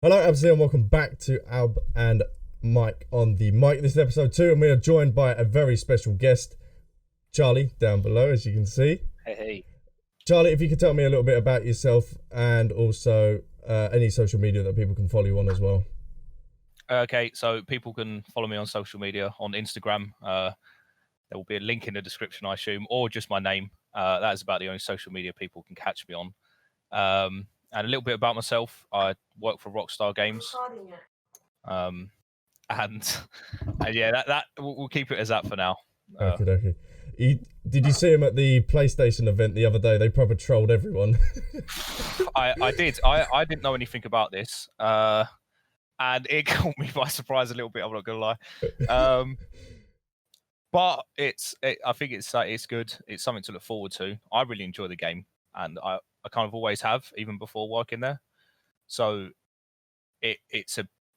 Hello, Albsterz, and welcome back to Alb and Mike on the mic. This is episode 2, and we are joined by a very special guest, Charlie, down below, as you can see. Hey. Charlie, if you could tell me a little bit about yourself and also any social media that people can follow you on as well. Okay, so people can follow me on social media on Instagram. There will be a link in the description, I assume, or just my name. That is about the only social media people can catch me on. And a little bit about myself. I work for Rockstar Games. And yeah, that we'll keep it as that for now. Okay. Did you see him at the PlayStation event the other day? They probably trolled everyone. I did. I didn't know anything about this. And it caught me by surprise a little bit. I'm not gonna lie. But I think it's good. It's something to look forward to. I really enjoy the game, and I kind of always have, even before working there. So I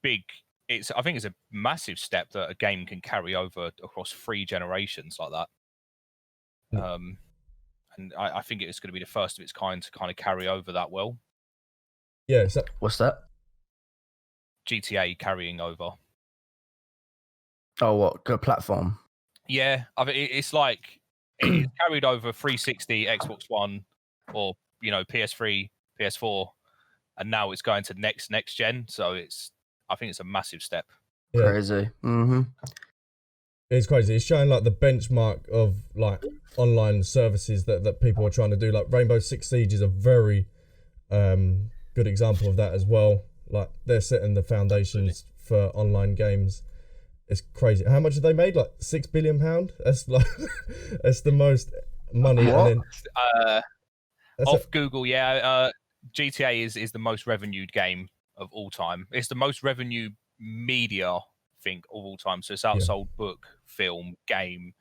think it's a massive step that a game can carry over across 3 generations like that. And I think it's going to be the first of its kind to kind of carry over that well. Yeah. What's that? GTA carrying over. Oh, what? Good platform? Yeah, I mean, it's like it's carried over 360, Xbox One, or PS3, PS4, and now it's going to next gen. So I think it's a massive step. Yeah. Crazy. Mm-hmm. It's crazy. It's showing like the benchmark of like online services that people are trying to do. Like Rainbow Six Siege is a very good example of that as well. Like they're setting the foundations for online games. It's crazy. How much have they made? Like £6 billion? That's like that's the most money. What? And then, off Google, yeah. GTA is the most revenued game of all time. It's the most revenue media, I think, of all time. So it's outsold book, film, game,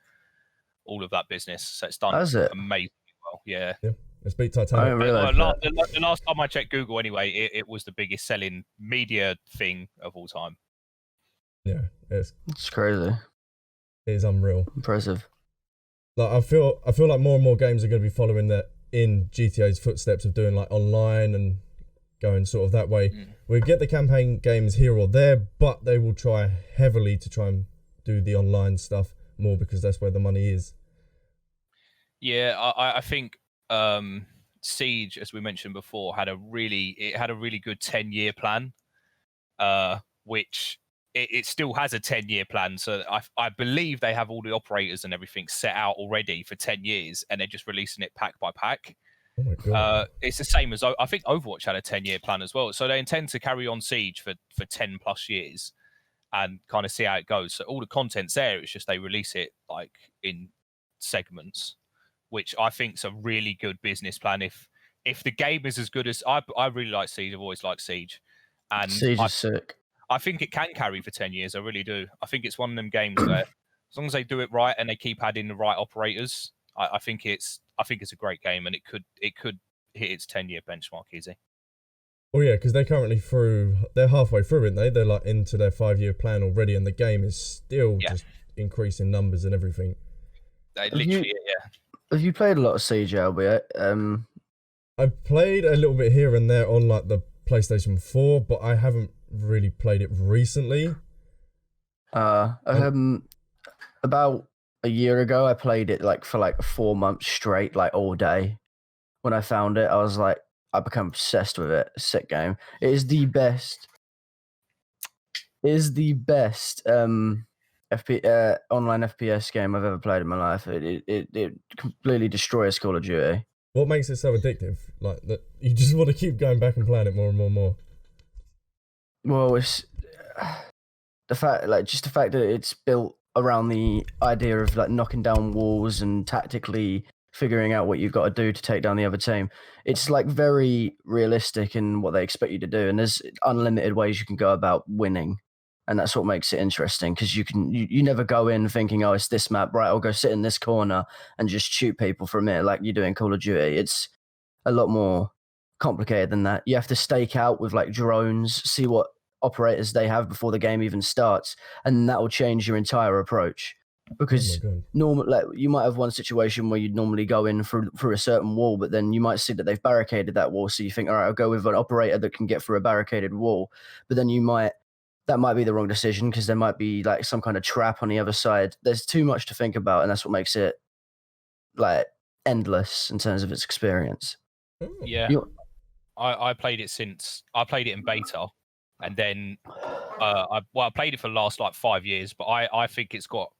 all of that business. So it's done amazingly well. Yeah. It's beat Titanic. I didn't realize that. The last time I checked Google, anyway, it was the biggest selling media thing of all time. Yeah, it's crazy. It is unreal. Impressive. Like I feel like more and more games are going to be following that in GTA's footsteps of doing like online and going sort of that way. We get the campaign games here or there, but they will try heavily to try and do the online stuff more because that's where the money is. Yeah, I think Siege, as we mentioned before, had a really good 10-year plan, which it still has a 10-year plan. So I believe they have all the operators and everything set out already for 10 years, and they're just releasing it pack by pack. Oh my God. It's the same as I think Overwatch had a 10-year plan as well. So they intend to carry on Siege for 10 plus years and kind of see how it goes. So all the content's there. It's just they release it like in segments, which I think is a really good business plan. If the game is as good as I really like Siege. I've always liked Siege, and Siege is sick. I think it can carry for 10 years. I really do. I think it's one of them games where, as long as they do it right and they keep adding the right operators, I think it's a great game, and it could hit its 10-year benchmark easy. Oh yeah, because they're halfway through, aren't they? They're like into their 5-year plan already, and the game is still just increasing numbers and everything. Have you played a lot of Siege, Albert? I played a little bit here and there on like the PlayStation 4, but I haven't really played it recently. About a year ago, I played it for 4 months straight, like all day. When I found it, I became obsessed with it. Sick game. It is the best. Online FPS game I've ever played in my life. It completely destroys Call of Duty. What makes it so addictive? Like that you just want to keep going back and playing it more and more and more. Well, it's the fact that it's built around the idea of like knocking down walls and tactically figuring out what you've got to do to take down the other team. It's like very realistic in what they expect you to do, and there's unlimited ways you can go about winning, and that's what makes it interesting because you never go in thinking, oh, it's this map, right? I'll go sit in this corner and just shoot people from it like you do in Call of Duty. It's a lot more complicated than that. You have to stake out with like drones, see what operators they have before the game even starts, and that will change your entire approach. because God. normal, like you might have one situation where you'd normally go in through a certain wall, but then you might see that they've barricaded that wall, so you think, all right, I'll go with an operator that can get through a barricaded wall, but then that might be the wrong decision because there might be like some kind of trap on the other side. There's too much to think about, and that's what makes it like endless in terms of its experience. Oh. Yeah, I played it in beta, and then I played it for the last like 5 years, but I think it's got,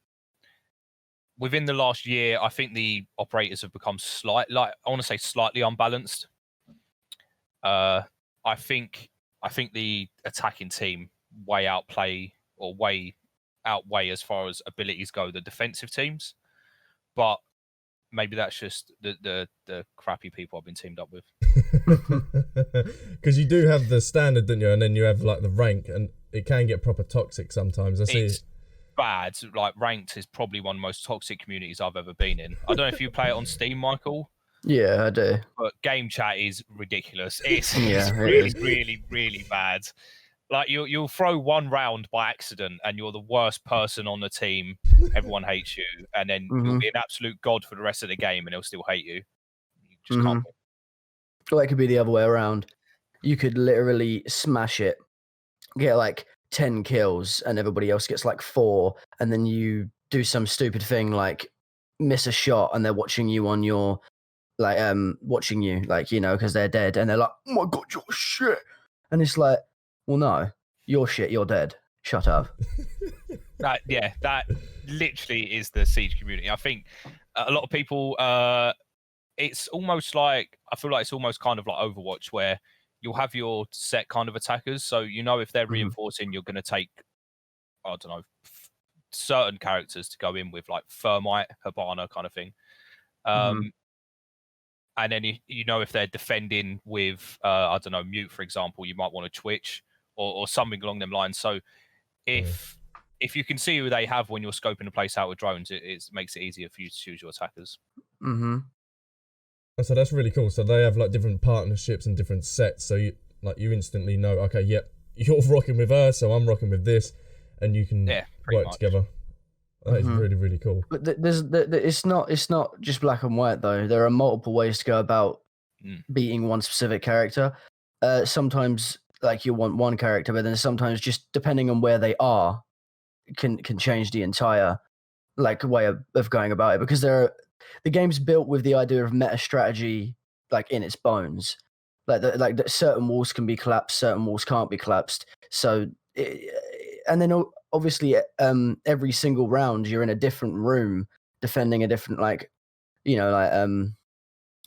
within the last year, I think the operators have become slightly unbalanced. I think the attacking team way outweigh as far as abilities go the defensive teams, but maybe that's just the crappy people I've been teamed up with. Because you do have the standard, don't you? And then you have like the rank, and it can get proper toxic sometimes. It's bad. Like ranked is probably one of the most toxic communities I've ever been in. I don't know if you play it on Steam, Michael. Yeah, I do. But game chat is ridiculous. It's Yeah, really, really bad. Like you'll throw one round by accident and you're the worst person on the team. Everyone hates you, and then you'll be an absolute god for the rest of the game, and they'll still hate you. You just can't. Or it could be the other way around. You could literally smash it, get like 10 kills, and everybody else gets like 4, and then you do some stupid thing like miss a shot, and they're watching you on your because they're dead, and they're like, "Oh my god, you're shit," and it's like, well, no, you're shit, you're dead. Shut up. That literally is the Siege community. I think a lot of people. It's almost like, I feel like it's almost kind of like Overwatch, where you'll have your set kind of attackers. So if they're reinforcing, you're going to take, I don't know, certain characters to go in with, like Thermite, Hibana kind of thing. And then if they're defending with, I don't know, Mute, for example, you might want to Twitch or something along them lines. So if you can see who they have when you're scoping the place out with drones, it makes it easier for you to choose your attackers. So that's really cool. So they have like different partnerships and different sets. So you instantly know, okay, yep, you're rocking with her, so I'm rocking with this, and you can work together. That is really, really cool. But it's not just black and white though. There are multiple ways to go about beating one specific character. Sometimes like you want one character, but then sometimes just depending on where they are, can change the entire like way of going about it, because the game's built with the idea of meta strategy like in its bones. Like certain walls can be collapsed, certain walls can't be collapsed. So and then obviously every single round you're in a different room defending a different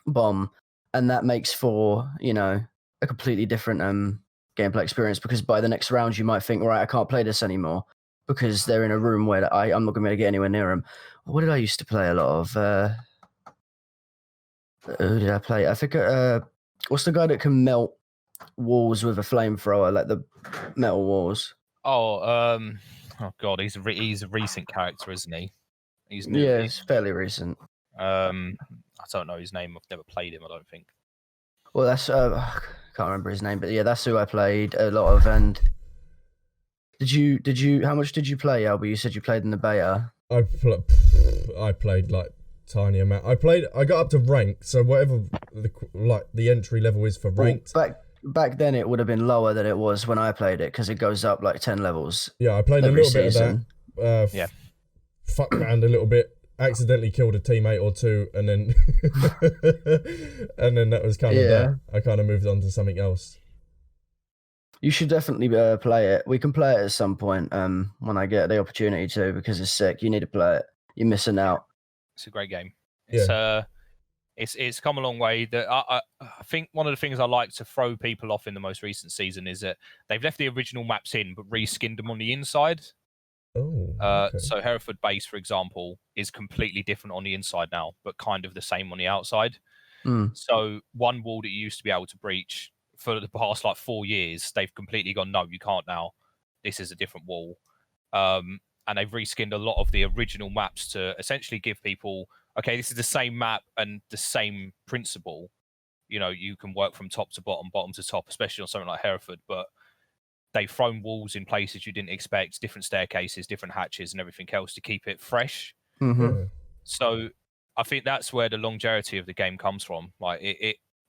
bomb, and that makes for a completely different gameplay experience, because by the next round you might think, right, I can't play this anymore because they're in a room where I'm not going to be able to get anywhere near them. What did I used to play a lot of? Who did I play? I think what's the guy that can melt walls with a flamethrower, like the metal walls? Oh god, he's a recent character, isn't he? He's new. Yeah, it's fairly recent. I don't know his name. I've never played him, I don't think. Well, that's I can't remember his name, but yeah, that's who I played a lot of. And did you? How much did you play, Albie? You said you played in the beta. I played like tiny amount. I got up to rank, so whatever the entry level is for ranked. Back then it would have been lower than it was when I played it, because it goes up like 10 levels. Yeah, I played a little season. bit of that. Fucked around a little bit, accidentally killed a teammate or two, and then and then that was kind of that. I kind of moved on to something else. You should definitely play it. We can play it at some point when I get the opportunity to, because it's sick. You need to play it. You're missing out. It's a great game. It's come a long way. That I think one of the things I like to throw people off in the most recent season is that they've left the original maps in but reskinned them on the inside. Oh. Okay. So Hereford Base, for example, is completely different on the inside now, but kind of the same on the outside. So one wall that you used to be able to breach for the past like 4 years, they've completely gone, no, you can't now. This is a different wall. And they've reskinned a lot of the original maps to essentially give people, okay, this is the same map and the same principle. You can work from top to bottom, bottom to top, especially on something like Hereford, but they've thrown walls in places you didn't expect, different staircases, different hatches and everything else to keep it fresh. Mm-hmm. Yeah. So I think that's where the longevity of the game comes from. Like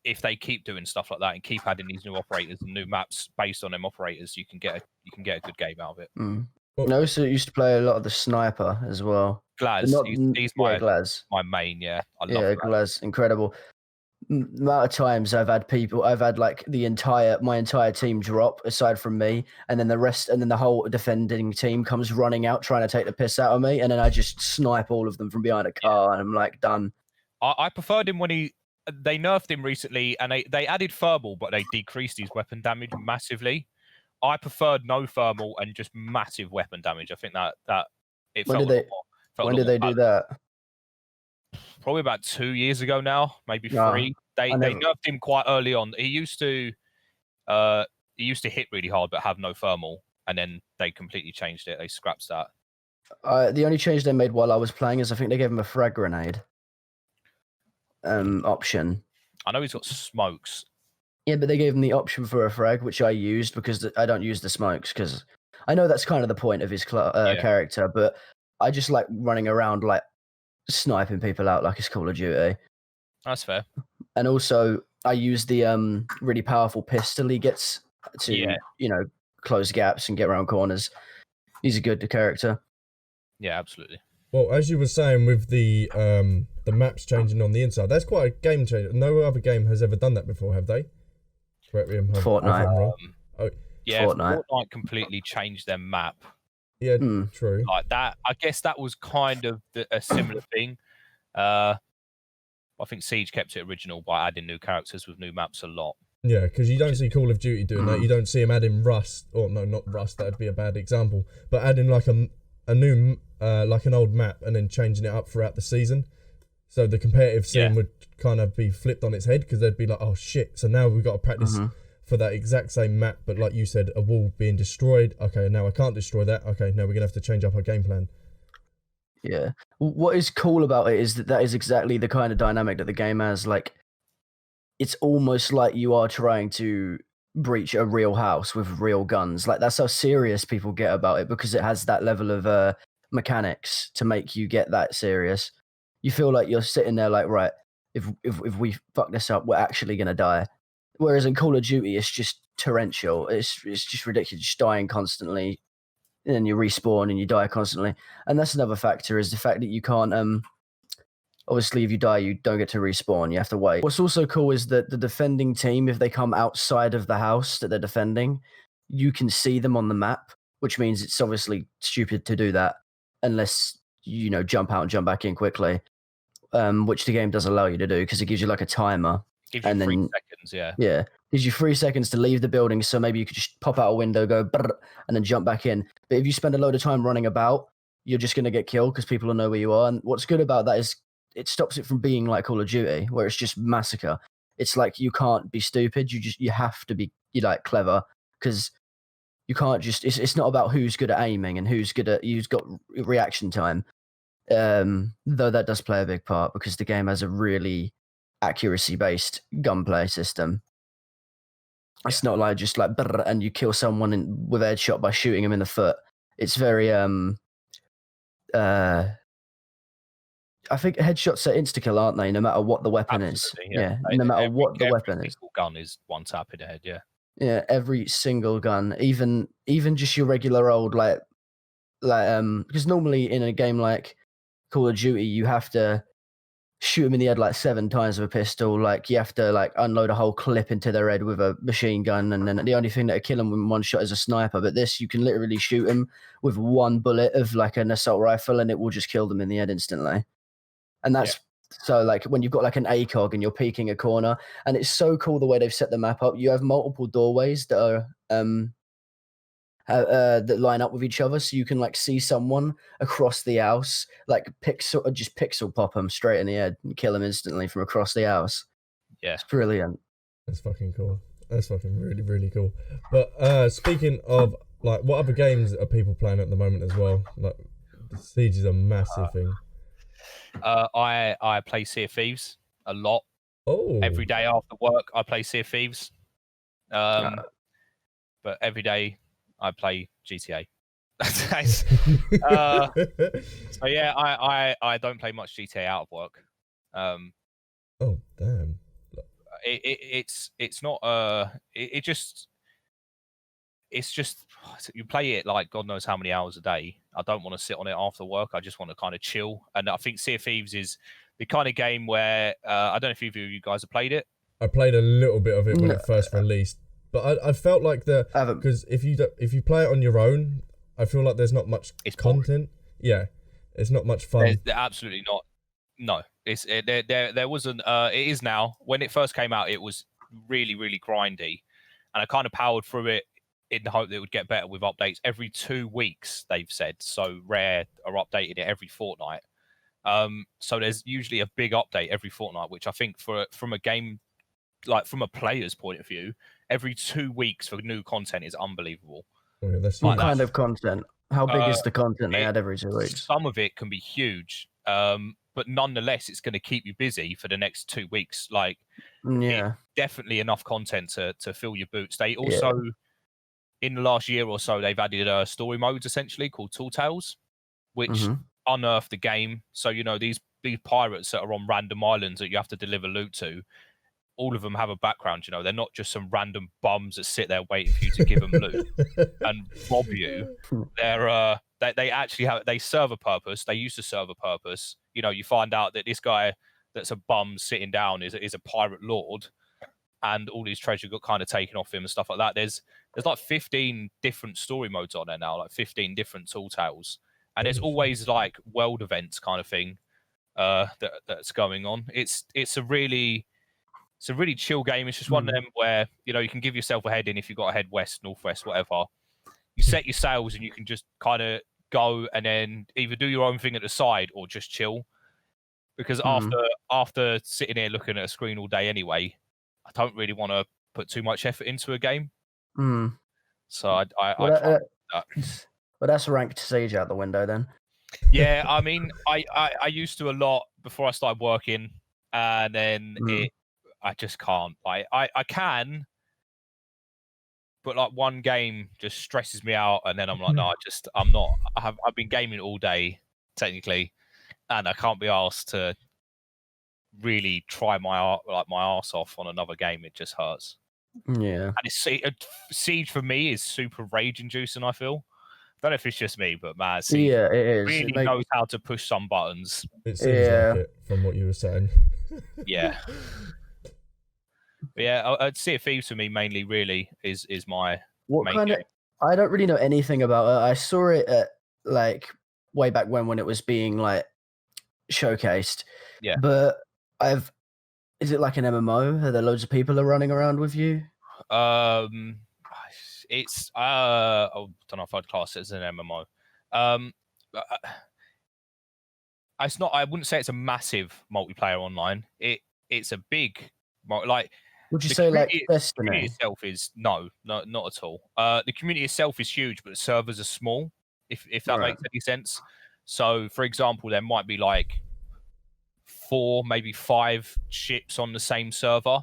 if they keep doing stuff like that and keep adding these new operators and new maps based on them operators, you can get a good game out of it. Mm. Well- I also used to play a lot of the sniper as well. But Glaz, not, he's yeah, Glaz. my main. Yeah, I love Yeah, Glaz. Glaz, incredible. The amount of times I've had like my entire team drop aside from me, and then the whole defending team comes running out trying to take the piss out of me, and then I just snipe all of them from behind a car, and I'm like done. I preferred him when they nerfed him recently, and they added thermal, but they decreased his weapon damage massively. I preferred no thermal and just massive weapon damage. I think that it When felt did a lot more. When did they do that? Probably about 2 years ago now, maybe No, 3. They nerfed him quite early on. He used to hit really hard but have no thermal, and then they completely changed it. They scrapped that. The only change they made while I was playing is I think they gave him a frag grenade option. I know he's got smokes. Yeah, but they gave him the option for a frag, which I used because I don't use the smokes because I know that's kind of the point of his character, but I just like running around like sniping people out like it's Call of Duty. That's fair. And also, I use the really powerful pistol he gets to close gaps and get around corners. He's a good character. Yeah, absolutely. Well, as you were saying with the maps changing on the inside, that's quite a game changer. No other game has ever done that before, have they? Correct me if I'm Fortnite. Yeah, Fortnite completely changed their map. Yeah, true. Like that, I guess that was kind of a similar thing. I think Siege kept it original by adding new characters with new maps a lot. Yeah, because you don't see Call of Duty doing that. You don't see them adding Rust, or no, not Rust. That'd be a bad example. But adding like a new like an old map and then changing it up throughout the season. So the competitive scene would kind of be flipped on its head because they'd be like, oh shit, so now we've got to practice for that exact same map. But like you said, a wall being destroyed. Okay, now I can't destroy that. Okay, now we're going to have to change up our game plan. Yeah. What is cool about it is that is exactly the kind of dynamic that the game has. Like, it's almost like you are trying to breach a real house with real guns. Like, that's how serious people get about it because it has that level of mechanics to make you get that serious. You feel like you're sitting there like, right, if we fuck this up, we're actually going to die. Whereas in Call of Duty, it's just torrential. It's just ridiculous, just dying constantly. And then you respawn and you die constantly. And that's another factor is the fact that you can't, obviously if you die, you don't get to respawn. You have to wait. What's also cool is that the defending team, if they come outside of the house that they're defending, you can see them on the map, which means it's obviously stupid to do that unless, jump out and jump back in quickly, which the game does allow you to do because it gives you like a timer. Gives you 3 seconds, yeah. Yeah. Gives you 3 seconds to leave the building, so maybe you could just pop out a window, go brrr, and then jump back in. But if you spend a load of time running about, you're just going to get killed because people will know where you are. And what's good about that is it stops it from being like Call of Duty, where it's just massacre. It's like you can't be stupid. You have to be clever because you can't just. It's not about who's good at aiming and who's got reaction time. Though that does play a big part because the game has a really accuracy-based gunplay system. It's not like just like brrr, and you kill someone with a headshot by shooting him in the foot. It's very I think headshots are insta-kill, aren't they? No matter what the weapon is. Yeah, no matter what the weapon is. Every gun is one tap in the head, yeah. Yeah, every single gun, even just your regular old like because normally in a game like Call of Duty, you have to shoot him in the head like 7 times with a pistol. Like you have to like unload a whole clip into their head with a machine gun, and then the only thing that will kill him with one shot is a sniper. But this, you can literally shoot him with one bullet of like an assault rifle, and it will just kill them in the head instantly. And that's so like when you've got like an ACOG and you're peeking a corner, and it's so cool the way they've set the map up. You have multiple doorways that are that line up with each other, so you can like see someone across the house, like pixel pop them straight in the head and kill them instantly from across the house. Yeah, it's brilliant. That's fucking cool. That's fucking really, really cool. But speaking of like, what other games are people playing at the moment as well? Like, Siege is a massive thing. I play Sea of Thieves a lot. Oh, every day after work I play Sea of Thieves. But every day I play GTA. So yeah, I don't play much GTA out of work. Oh damn! It's not it's just you play it like God knows how many hours a day. I don't want to sit on it after work. I just want to kind of chill. And I think Sea of Thieves is the kind of game where I don't know if either of you guys have played it. I played a little bit of it when it first released, but I felt like because if you play it on your own, I feel like there's not much content. Yeah, it's not much fun. They're absolutely not. No, there wasn't. It is now. When it first came out, it was really grindy, and I kind of powered through it in the hope that it would get better with updates every 2 weeks. They've said so. Rare are updating it every fortnight. So there's usually a big update every fortnight, which I think from a game, like from a player's point of view, every 2 weeks for new content is unbelievable. Oh, yeah, what kind of content? How big is the content they add every 2 weeks? Some of it can be huge, but nonetheless, it's going to keep you busy for the next 2 weeks. Like, yeah, definitely enough content to fill your boots. They also, in the last year or so, they've added story modes essentially called Tall Tales, which unearth the game. So these pirates that are on random islands that you have to deliver loot to. All of them have a background, they're not just some random bums that sit there waiting for you to give them loot and rob you. They're they actually they serve a purpose. They used to serve a purpose. You find out that this guy that's a bum sitting down is a pirate lord, and all his treasure got kind of taken off him and stuff like that. There's like 15 different story modes on there now, like 15 different tall tales, and there's always like world events kind of thing that's going on. It's a really chill game. It's just one of them where you can give yourself a heading if you've got to head west, northwest, whatever. You set your sails and you can just kind of go and then either do your own thing at the side or just chill. Because after sitting here looking at a screen all day anyway, I don't really want to put too much effort into a game. So I try that. Well, that's ranked Siege out the window then. Yeah, I mean, I used to a lot before I started working, and then I just can't. I can, but like one game just stresses me out, and then I'm like, no, I'm not. I've been gaming all day technically, and I can't be asked to really try my arse off on another game. It just hurts. Yeah, and Siege for me is super rage inducing. I feel. I don't know if it's just me, but man, it is. Really knows how to push some buttons. It seems like it from what you were saying. Yeah. But yeah, I'd Sea of Thieves for me mainly really is my main kind game. I don't really know anything about it. I saw it at, like way back when it was being like showcased. Yeah. But is it like an MMO? Are there loads of people are running around with you? It's I don't know if I'd class it as an MMO. It's not. I wouldn't say it's a massive multiplayer online. It's a big like. Would you say like Destiny? The community itself is no, not at all. The community itself is huge, but the servers are small. If that makes any sense. So, for example, there might be like 4, maybe 5 ships on the same server,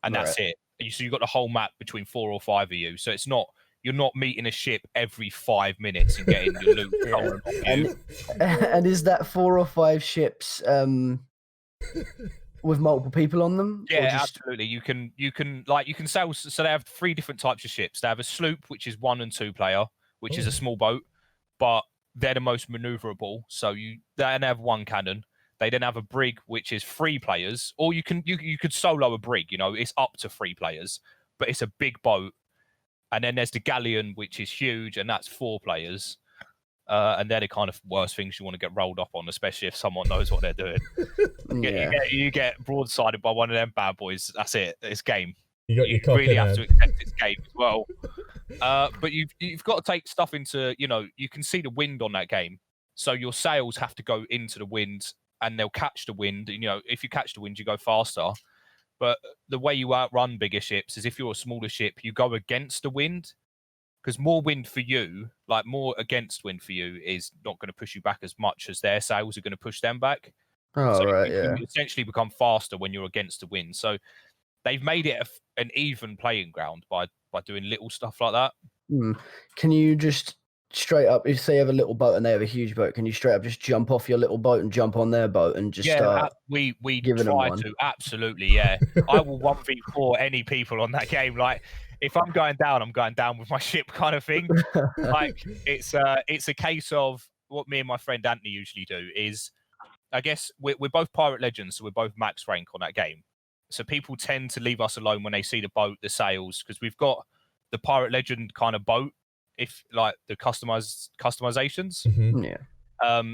and that's it. So you've got the whole map between 4 or 5 of you. So it's not you're not meeting a ship every 5 minutes and getting your loot stolen off you. And is that 4 or 5 ships with multiple people on them? Yeah, absolutely. You can sail. So they have 3 different types of ships. They have a sloop, which is 1 and 2 player, which is a small boat, but they're the most maneuverable. So they have 1 cannon. They then have a brig, which is 3 players, or you could solo a brig. It's up to 3 players, but it's a big boat. And then there's the galleon, which is huge, and that's 4 players. And they're the kind of worst things you want to get rolled up on, especially if someone knows what they're doing. You get broadsided by one of them bad boys. That's it. It's game. You really have to accept it's game as well. But you've got to take stuff into. You can see the wind on that game, so your sails have to go into the wind, and they'll catch the wind. If you catch the wind, you go faster. But the way you outrun bigger ships is if you're a smaller ship, you go against the wind. Because more wind for you, like more against wind for you, is not going to push you back as much as their sails are going to push them back. Oh, so you essentially become faster when you're against the wind. So they've made it an even playing ground by doing little stuff like that. Can you just straight up, if they have a little boat and they have a huge boat, can you straight up just jump off your little boat and jump on their boat and just start? we giving them try one? to, absolutely, yeah. I will 1v4 any people on that game. Like, if I'm going down with my ship, kind of thing. Like, it's a case of what me and my friend Anthony usually do is, I guess we're both pirate legends, so we're both max rank on that game. So people tend to leave us alone when they see the boat, the sails, because we've got the pirate legend kind of boat, if like the customizations. Mhm. Yeah.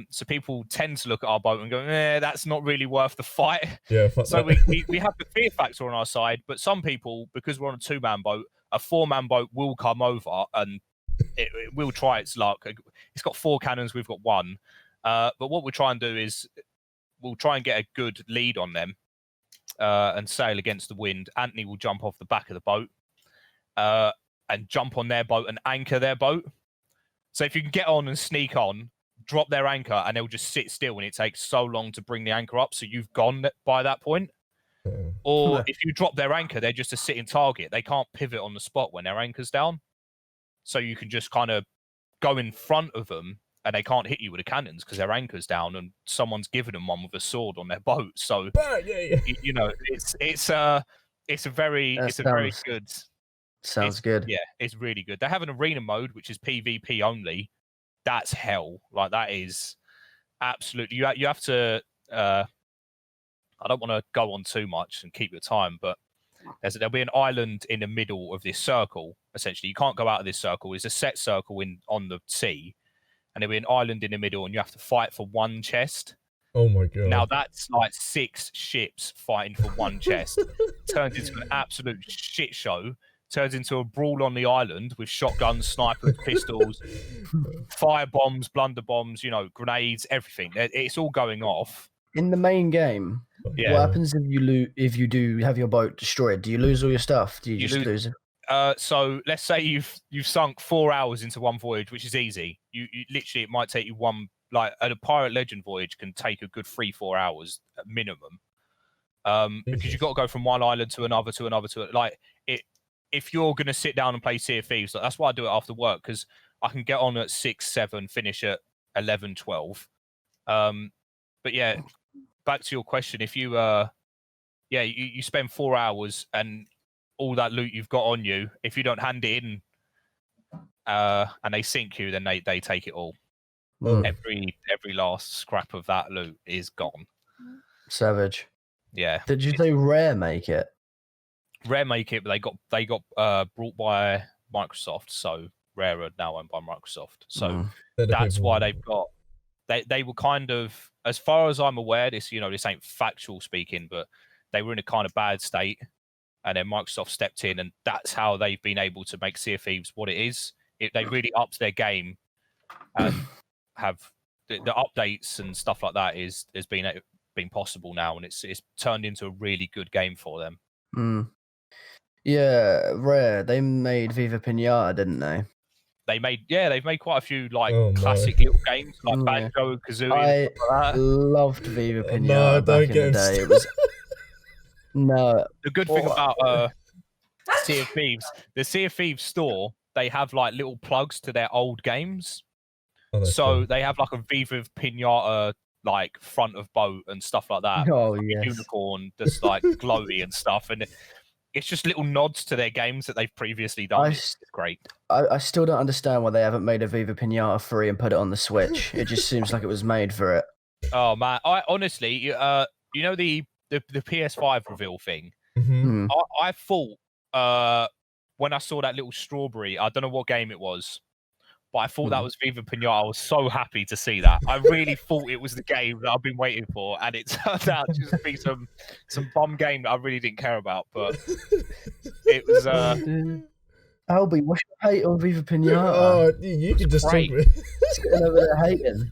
So people tend to look at our boat and go, that's not really worth the fight. Yeah, fuck So that. we have the fear factor on our side, but some people, because we're on a 2-man boat, a 4-man boat will come over and it will try its luck. It's got 4 cannons, we've got 1. But what we'll try and do is we'll try and get a good lead on them and sail against the wind. Anthony will jump off the back of the boat and jump on their boat and anchor their boat. So if you can get on and sneak on, drop their anchor, and they'll just sit still, and it takes so long to bring the anchor up, so you've gone by that point. Or if you drop their anchor, they're just a sitting target. They can't pivot on the spot when their anchor's down. So you can just kind of go in front of them, and they can't hit you with the cannons because their anchor's down, and someone's given them one with a sword on their boat. So you know, it's a very good. Sounds good. Yeah, it's really good. They have an arena mode which is PvP only. That's hell. Like, that is absolutely. You have to. I don't want to go on too much and keep your time, but there'll be an island in the middle of this circle. Essentially, you can't go out of this circle. It's a set circle on the sea, and there'll be an island in the middle, and you have to fight for 1 chest. Oh my god! Now that's like 6 ships fighting for 1 chest. Turns into an absolute shit show. Turns into a brawl on the island with shotguns, snipers, pistols, fire bombs, blunder bombs, grenades, everything. It's all going off. In the main game, Yeah. what happens if you do have your boat destroyed? Do you lose all your stuff? Do you just lose it? So let's say you've sunk 4 hours into one voyage, which is easy. You literally, it might take you a pirate legend voyage can take a good 3-4 hours at minimum. Because you've got to go from one island to another if you're going to sit down and play Sea of Thieves, that's why I do it after work, because I can get on at 6, 7, finish at 11, 12. But yeah, back to your question, if you you spend 4 hours and all that loot you've got on you, if you don't hand it in and they sink you, then they take it all. Every last scrap of that loot is gone. Savage. Yeah. Did you say Rare make it? Rare make it, but they got brought by Microsoft, so Rare are now owned by Microsoft. So that's why they've got. They were kind of, as far as I'm aware, this ain't factual speaking, but they were in a kind of bad state, and then Microsoft stepped in, and that's how they've been able to make Sea of Thieves what it is. They really upped their game, and have the updates and stuff like that has been possible now, and it's turned into a really good game for them. Yeah, Rare. They made Viva Pinata, didn't they? They've made quite a few classic little games like Banjo and Kazooie. I loved Viva Pinata back in the day. It was the good thing about Sea of Thieves, the Sea of Thieves store, they have little plugs to their old games. So they have a Viva Pinata front of boat and stuff like that. Oh yes. Unicorn that's glowy and stuff, and it's just little nods to their games that they've previously done. It's great. I still don't understand why they haven't made a Viva Pinata free and put it on the Switch. It just seems like it was made for it. Oh man, I honestly, the PS5 reveal thing. Mm-hmm. I thought when I saw that little strawberry, I don't know what game it was, but I thought that was Viva Pinata. I was so happy to see that. I really thought it was the game that I've been waiting for, and it turned out to just be some bum game that I really didn't care about. But it was. Albie, what's your hate on Viva Pinata? Oh, you can just talk. Sitting over there hating.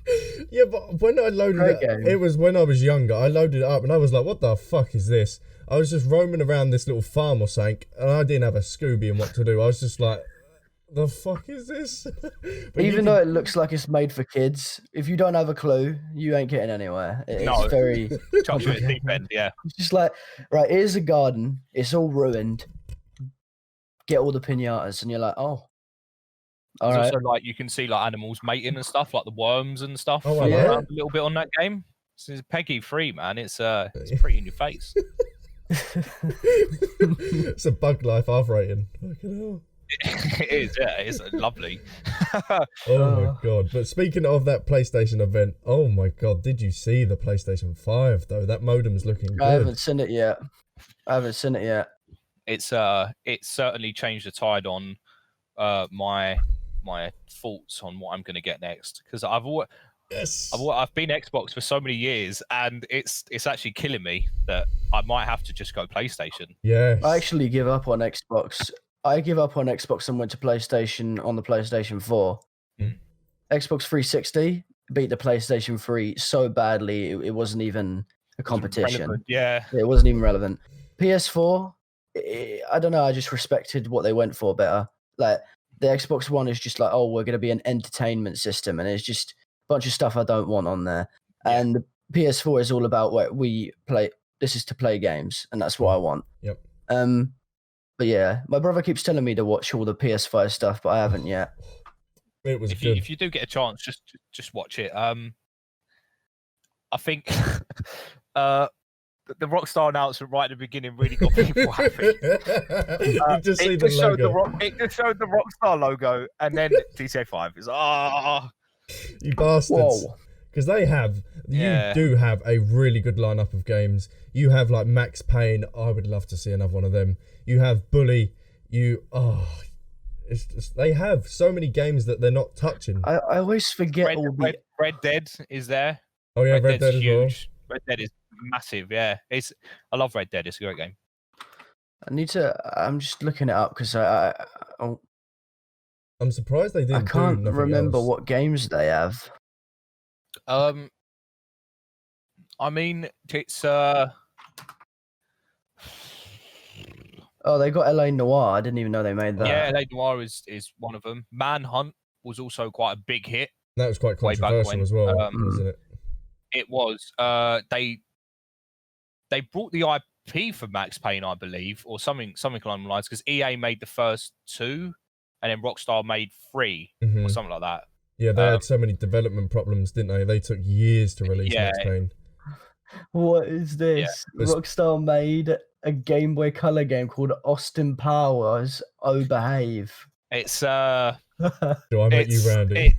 Yeah, but when I loaded it was when I was younger. I loaded it up and I was like, "What the fuck is this?" I was just roaming around this little farm or something, and I didn't have a Scooby and what to do. I was just like, the fuck is this? Even though it looks like it's made for kids, if you don't have a clue, you ain't getting anywhere. It's very chucks you at the deep end, yeah. It's just like, right, here's a garden, it's all ruined. Get all the pinatas, and you're like, oh, All There's right. also like you can see like animals mating and stuff, like the worms and stuff. Oh, yeah. A little bit on that game. This is Peggy free, man. It's pretty in your face. It's a bug life I've rating. Fucking hell. It is, yeah. It's lovely. Oh my god. But speaking of that PlayStation event, oh my god, did you see the PlayStation 5 though? That modem's looking good. I haven't seen it yet. It's certainly changed the tide on my thoughts on what I'm going to get next, because I've been Xbox for so many years, and it's actually killing me that I might have to just go PlayStation. Yes. I actually give up on Xbox. I give up on Xbox and went to PlayStation on the PlayStation 4. Mm. Xbox 360 beat the PlayStation 3 so badly it wasn't even a competition. Yeah. It wasn't even relevant. PS4, I don't know. I just respected what they went for better. Like the Xbox One is just like, oh, we're going to be an entertainment system, and it's just a bunch of stuff I don't want on there. Yeah. And the PS4 is all about what we play. This is to play games, and that's what I want. Yep. But yeah, my brother keeps telling me to watch all the PS5 stuff, but I haven't yet. It was If good. you do get a chance, just watch it. I think the Rockstar announcement right at the beginning really got people happy. You just see It the just showed logo. it just showed the Rockstar logo, and then GTA 5 is You bastards. Whoa. Because Yeah. you do have a really good lineup of games. You have like Max Payne. I would love to see another one of them. You have Bully. It's just, they have so many games that they're not touching. I always forget all the. Red Dead is there. Oh yeah, Red Dead's Dead as well. huge. Red Dead is massive. Yeah, I love Red Dead. It's a great game. I'm just looking it up because I'm surprised they I didn't. can't do nothing remember else. what games they have. I mean, it's Oh, they got LA Noire. I didn't even know they made that. yeah, LA Noire is one of them. Manhunt was also quite a big hit. That was quite way back controversial when, as well, wasn't it? It was. They brought the IP for Max Payne, I believe, or something along the lines, because EA made the first 2, and then Rockstar made 3 or something like that. Yeah, they had so many development problems, didn't they? They took years to release Max Payne. What is this? Yeah. Rockstar made a Game Boy Color game called Austin Powers. Oh, behave. It's Do I make you Randy?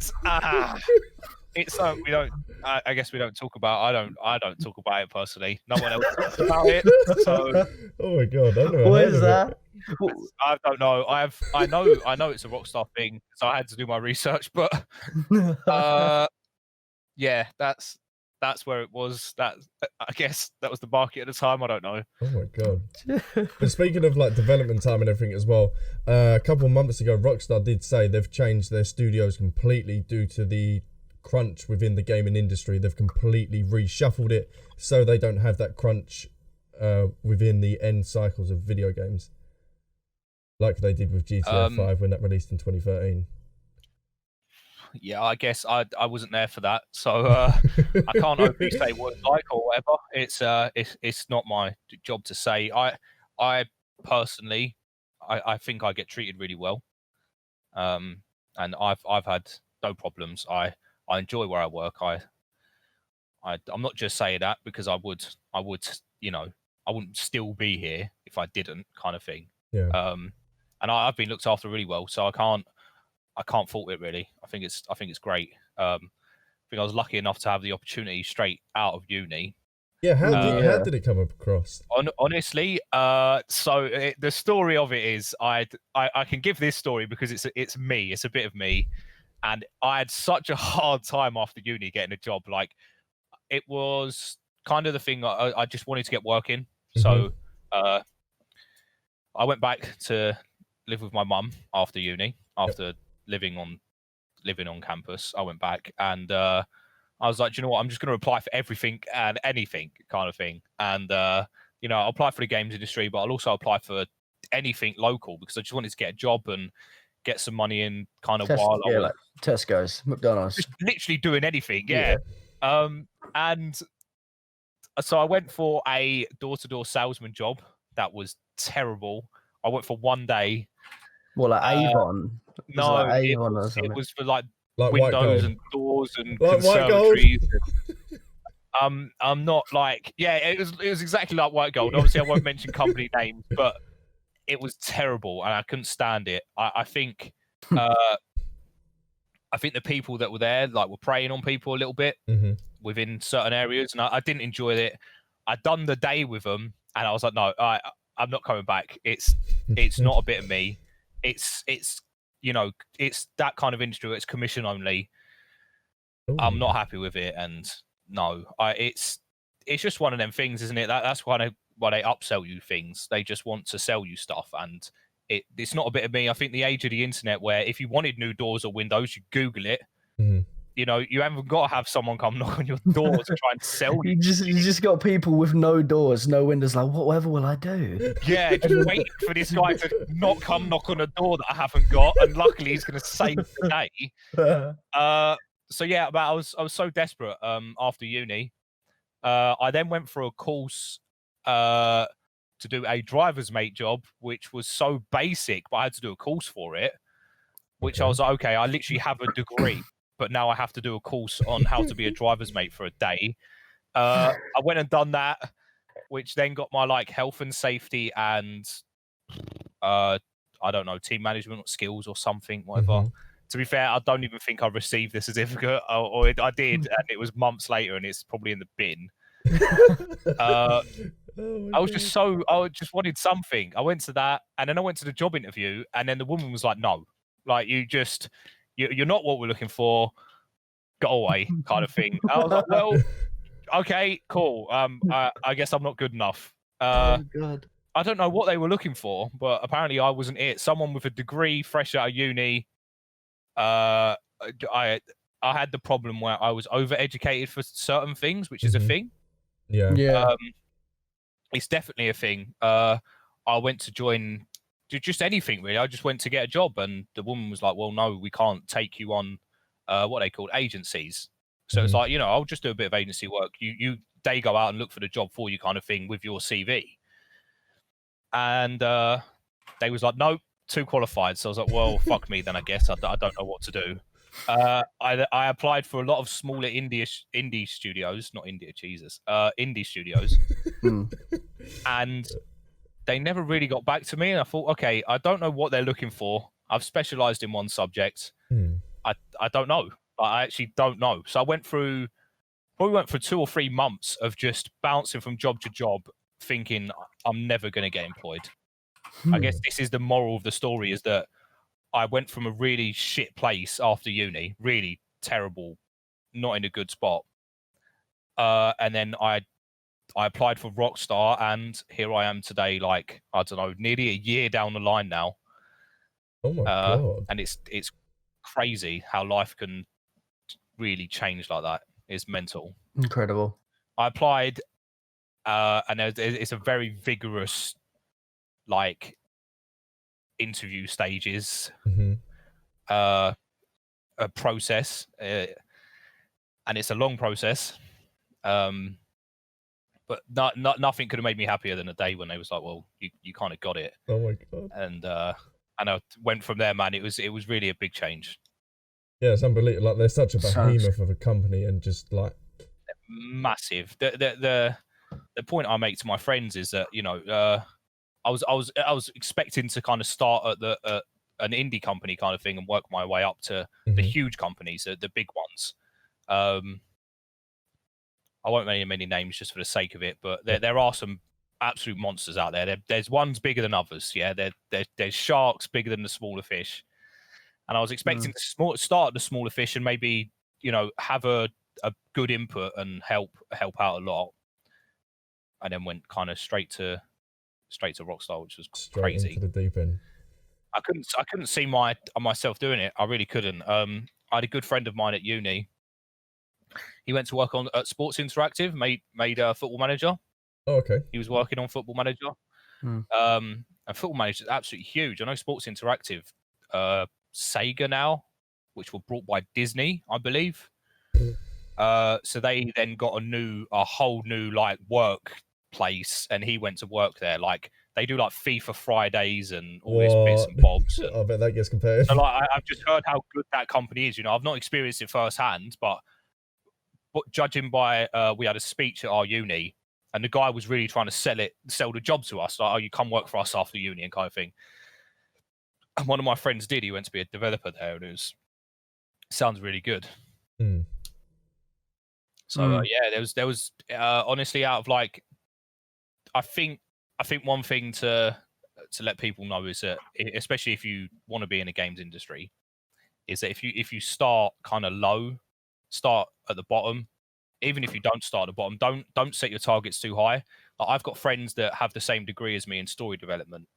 It's we don't. I guess we don't talk about. I don't talk about it personally. No one else talks about it. So. Oh my god! I don't know. What is that? I don't know. I know it's a Rockstar thing, so I had to do my research. But yeah, that's where it was. I guess that was the market at the time. I don't know. Oh my god! But speaking of like development time and everything as well, a couple of months ago, Rockstar did say they've changed their studios completely due to the crunch within the gaming industry. They've completely reshuffled it so they don't have that crunch within the end cycles of video games, like they did with GTA 5 when that released in 2013. Yeah, I guess I wasn't there for that, so I can't openly say what it's like or whatever. It's not my job to say. I personally, I think I get treated really well, and I've had no problems. I enjoy where I work. I'm not just saying that because I would I wouldn't still be here if I didn't, kind of thing. Yeah. And I've been looked after really well, so I can't fault it really. I think it's great. I think I was lucky enough to have the opportunity straight out of uni. Yeah, how did it come across? Honestly, the story of it is I can give this story because it's me. It's a bit of me, and I had such a hard time after uni getting a job. Like, it was kind of the thing. I just wanted to get working, so I went back to live with my mum after uni. After living on campus, I went back and I was like, do you know what? I'm just going to apply for everything and anything, kind of thing. And I'll apply for the games industry, but I'll also apply for anything local because I just wanted to get a job and get some money in, kind of while I was like Tesco's, McDonald's, just literally doing anything. Yeah. And so I went for a door-to-door salesman job. That was terrible. I went for one day. Well, like Avon. No, like it Avon or was, something? for like Like white windows gold. and doors and Like white gold. conservatories. I'm not like, yeah, it was exactly like white gold. Obviously, I won't mention company names, but it was terrible, and I couldn't stand it. I think the people that were there like were preying on people a little bit within certain areas, and I didn't enjoy it. I'd done the day with them, and I was like, no, I'm not coming back. It's not a bit of me. It's it's that kind of industry. It's commission only. Ooh. I'm not happy with it, and no, it's just one of them things, isn't it? That's why they upsell you things. They just want to sell you stuff, and it's not a bit of me. I think the age of the internet, where if you wanted new doors or windows, you Google it. You know, you haven't got to have someone come knock on your door to try and sell you. You just got people with no doors, no windows. Like, whatever will I do? Yeah, just waiting for this guy to not come knock on a door that I haven't got, and luckily he's going to save the day. So yeah, but I was so desperate. After uni, I then went for a course to do a driver's mate job, which was so basic, but I had to do a course for it. Which I was like, okay, I literally have a degree, but now I have to do a course on how to be a driver's mate for a day. I went and done that, which then got my like health and safety and I don't know, team management skills or something, whatever. To be fair, I don't even think I received the certificate, or I did, and it was months later, and it's probably in the bin. I just wanted something. I went to that, and then I went to the job interview, and then the woman was like, "No, like you're not what we're looking for. Go away," kind of thing. I was like, "Well, okay, cool. I guess I'm not good enough." Oh God. I don't know what they were looking for, but apparently I wasn't it. Someone with a degree, fresh out of uni. I had the problem where I was overeducated for certain things, which is a thing. Yeah. It's definitely a thing. I went to join just anything really. I just went to get a job, and the woman was like, "Well, no, we can't take you on what they called agencies." So it's like, I'll just do a bit of agency work. They go out and look for the job for you, kind of thing, with your CV. And they was like, "Nope, too qualified." So I was like, "Well, fuck me then, I guess. I don't know what to do." I applied for a lot of smaller indie studios, not India, Jesus, indie studios, and they never really got back to me. And I thought, okay, I don't know what they're looking for. I've specialized in one subject. I don't know. I actually don't know. So I went through 2 or 3 months of just bouncing from job to job, thinking I'm never going to get employed. I guess this is the moral of the story, is that I went from a really shit place after uni, really terrible, not in a good spot. And then I applied for Rockstar, and here I am today, like, I don't know, nearly a year down the line now. Oh my God. And it's crazy how life can really change like that. It's mental. Incredible. I applied, and it's a very vigorous, like, interview stages, a process, and it's a long process. But nothing could have made me happier than a day when they was like, "Well, you kind of got it." Oh my God. And I went from there, man. It was really a big change. Yeah, it's unbelievable. Like, they're such a behemoth of a company, and just like massive. The point I make to my friends is that I was expecting to kind of start at an indie company kind of thing and work my way up to the huge companies, the big ones. I won't name many names just for the sake of it, but there are some absolute monsters out there. There's ones bigger than others. Yeah, there's sharks bigger than the smaller fish. And I was expecting to start at the smaller fish and maybe have a good input and help out a lot. And then went kind of straight to Rockstar, which was crazy. Into the deep end. I couldn't see myself doing it. I really couldn't. I had a good friend of mine at uni. He went to work at Sports Interactive, made Football Manager. Oh, okay. He was working on Football Manager. And Football Manager is absolutely huge. I know Sports Interactive, Sega now, which were brought by Disney, I believe. So they then got a whole new like workplace, and he went to work there. Like, they do like FIFA Fridays and all this bits and What? bobs. And, I bet that gets compared. so like I've just heard how good that company is. You know, I've not experienced it firsthand, but judging by we had a speech at our uni, and the guy was really trying to sell the job to us, like, oh, you come work for us after uni and kind of thing. And one of my friends did. He went to be a developer there, and sounds really good. Mm. So yeah, there was honestly, out of like, I think one thing to let people know is that, especially if you want to be in the games industry, is that if you start kind of low, start at the bottom. Even if you don't start at the bottom, don't set your targets too high. Like, I've got friends that have the same degree as me in story development,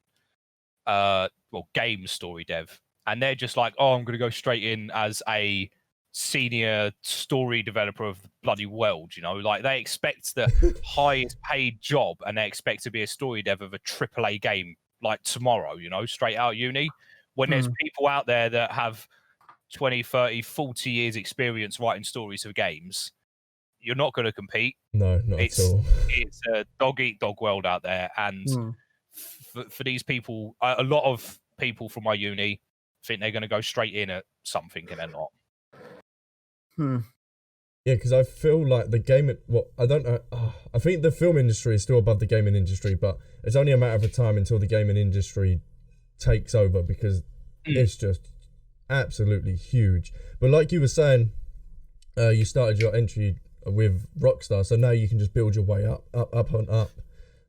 game story dev, and they're just like, oh, I'm going to go straight in as a senior story developer of the bloody world. You know, like they expect the highest paid job, and they expect to be a story dev of a AAA game like tomorrow. You know, straight out of uni. When there's people out there that have 20, 30, 40 years experience writing stories for games, you're not going to compete. No, not at all. It's a dog-eat-dog world out there. And for these people, a lot of people from my uni think they're going to go straight in at something, and they're not. Yeah, because I feel like the I don't know. I think the film industry is still above the gaming industry, but it's only a matter of time until the gaming industry takes over, because it's just absolutely huge. But like you were saying, you started your entry with Rockstar, so now you can just build your way up,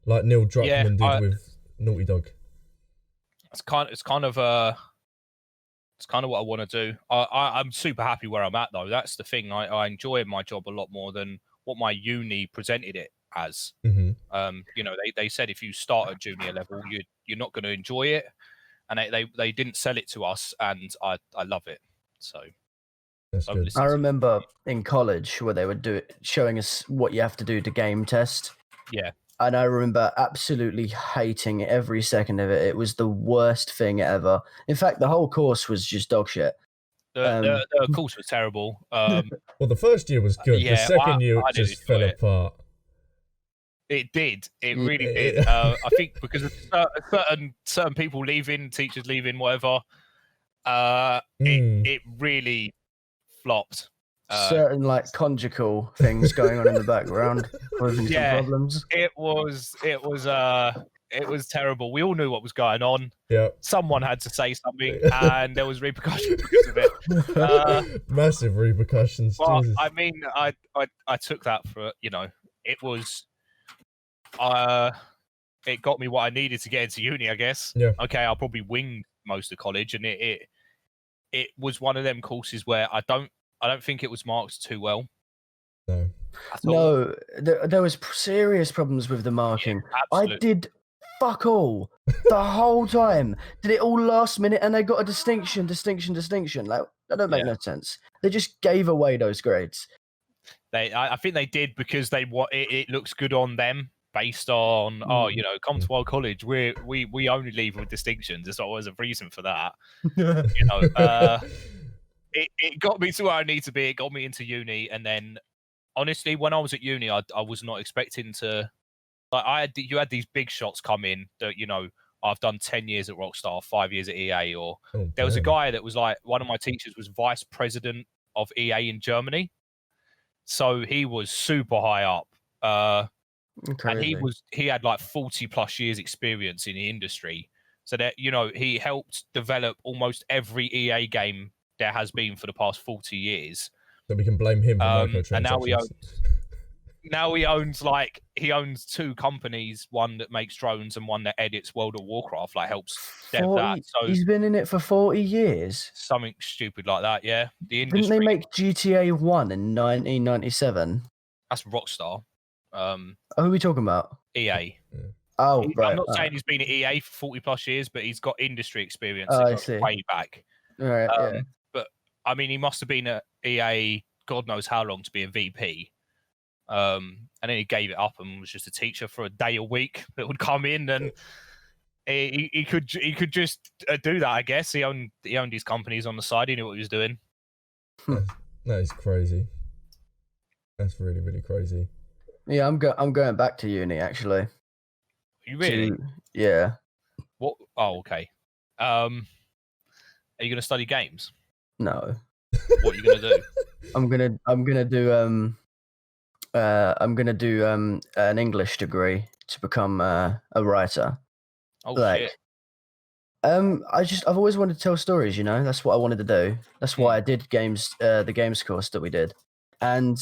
like Neil Druckmann did with Naughty Dog. It's kind of what I want to do. I'm super happy where I'm at, though. That's the thing. I enjoy my job a lot more than what my uni presented it as. You know, they said if you start at junior level, you're not going to enjoy it, and they didn't sell it to us, and I love it. So that's good. I remember in college where they would showing us what you have to do to game test. Yeah. And I remember absolutely hating every second of it. It was the worst thing ever. In fact, the whole course was just dog shit. The course was terrible. Well, the first year was good. The second year it just fell apart. It did. It really did. I think because of certain people leaving, teachers leaving, whatever, it really flopped. Certain like conjugal things going on in the background, causing some problems. It was terrible. We all knew what was going on. Yeah. Someone had to say something, and there was repercussions because of it. Massive repercussions. Well, Jesus. I mean, I took that for, you know, it was it got me what I needed to get into uni, I guess. Yeah. Okay, I'll probably wing most of college, and it was one of them courses where I don't think it was marked too well. No, there was serious problems with the marking. Yeah, I did fuck all the whole time. Did it all last minute, and they got a distinction. Like, that don't make no sense. They just gave away those grades. I think they did because it looks good on them, based on you know, come to our college, we only leave with distinctions. There's always a reason for that. You know, it got me to where I need to be. It got me into uni, and then honestly, when I was at uni, I was not expecting to. Like, you had these big shots come in that, you know, I've done 10 years at Rockstar, 5 years at EA, or there was a guy that was like, one of my teachers was vice president of EA in Germany, so he was super high up, and he had like 40 plus years experience in the industry, so that, you know, he helped develop almost every EA game there has been for the past 40 years. So we can blame him for microtransactions. And now he owns 2 companies, one that makes drones and one that edits World of Warcraft, like helps dev that. So he's been in it for 40 years. Something stupid like that, yeah. The industry. Didn't they make GTA 1 in 1997? That's Rockstar. Who are we talking about? EA. Yeah. Oh, right. I'm not saying he's been at EA for 40 plus years, but he's got industry experience I see. way back. All right, yeah. But I mean, he must have been at EA God knows how long to be a VP. And then he gave it up and was just a teacher for a day a week that would come in, and he could just do that. I guess he owned his companies on the side. He knew what he was doing. That is crazy. That's really, really crazy. Yeah, I'm going back to uni actually. You really? Yeah. What? Oh, okay. Are you going to study games? No. What are you going to do? I'm gonna do an English degree to become a writer. Oh Like, shit! I've always wanted to tell stories. You know, that's what I wanted to do. That's why I did the games course that we did, and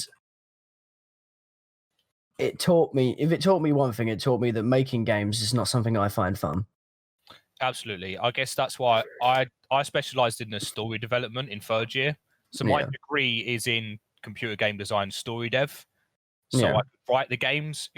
it taught me. If it taught me one thing, it taught me that making games is not something I find fun. Absolutely. I guess that's why I specialised in the story development in third year. So my Yeah. degree is in computer game design, story dev. So Yeah. I could write the games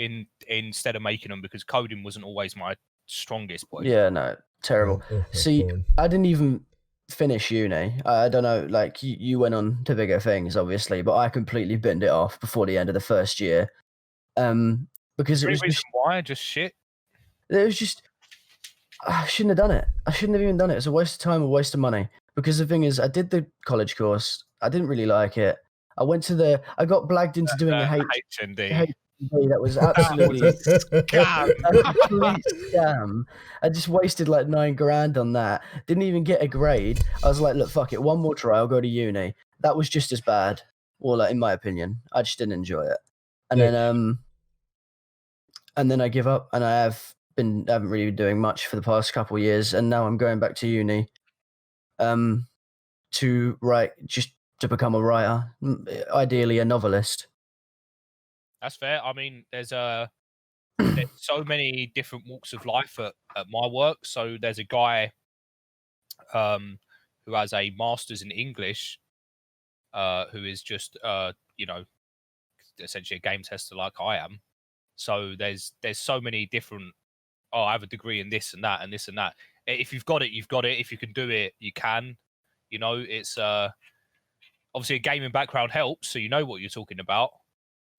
instead of making them because coding wasn't always my strongest point. Yeah, no, terrible. That's See, boring. I didn't even finish uni. I don't know, like you went on to bigger things, obviously, but I completely binned it off before the end of the first year. Because it was reason why just shit. I shouldn't have done it. I shouldn't have even done it. It's a waste of time, a waste of money. Because the thing is, I did the college course. I didn't really like it. I got blagged into doing a HND. that was absolutely Scam. a complete scam. I just wasted like $9,000 on that. Didn't even get a grade. I was like, look, fuck it. One more try. I'll go to uni. That was just as bad. Well, like, in my opinion, I just didn't enjoy it. And then I give up, and I haven't really been doing much for the past couple of years, and now I'm going back to uni, to write, just to become a writer, ideally a novelist. That's fair. I mean, there's so many different walks of life at my work. So there's a guy who has a master's in English, who is just essentially a game tester like I am. So there's so many different. Oh, I have a degree in this and that and this and that. If you've got it, you've got it. If you can do it, you can. You know, it's obviously a gaming background helps, so you know what you're talking about.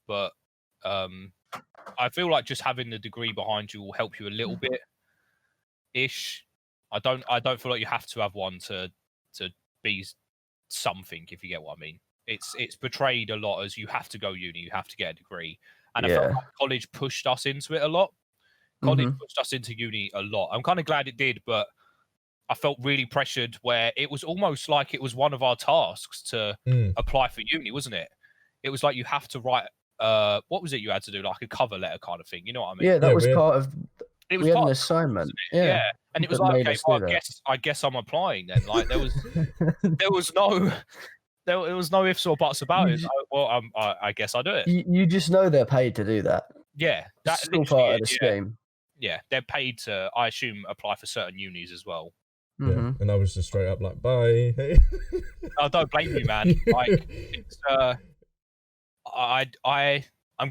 But I feel like just having the degree behind you will help you a little bit ish. I don't feel like you have to have one to be something, if you get what I mean. It's portrayed a lot as you have to go uni, you have to get a degree. And I felt like college pushed us into it a lot. College pushed us into uni a lot. I'm kind of glad it did, but I felt really pressured where it was almost like it was one of our tasks to apply for uni, wasn't it? It was like you have to write what was it you had to do, like a cover letter kind of thing, you know what I mean? Yeah, that was part of it. Was we had part an of assignment. Yeah. And it was like, okay, well, I guess I'm applying then. Like there was no ifs or buts about it. I guess I do it. You just know they're paid to do that. Yeah, that's still part of the scheme. Yeah, they're paid to, I assume, apply for certain unis as well. Yeah, and I was just straight up like, bye. I don't blame you, man. Like, it's, I'm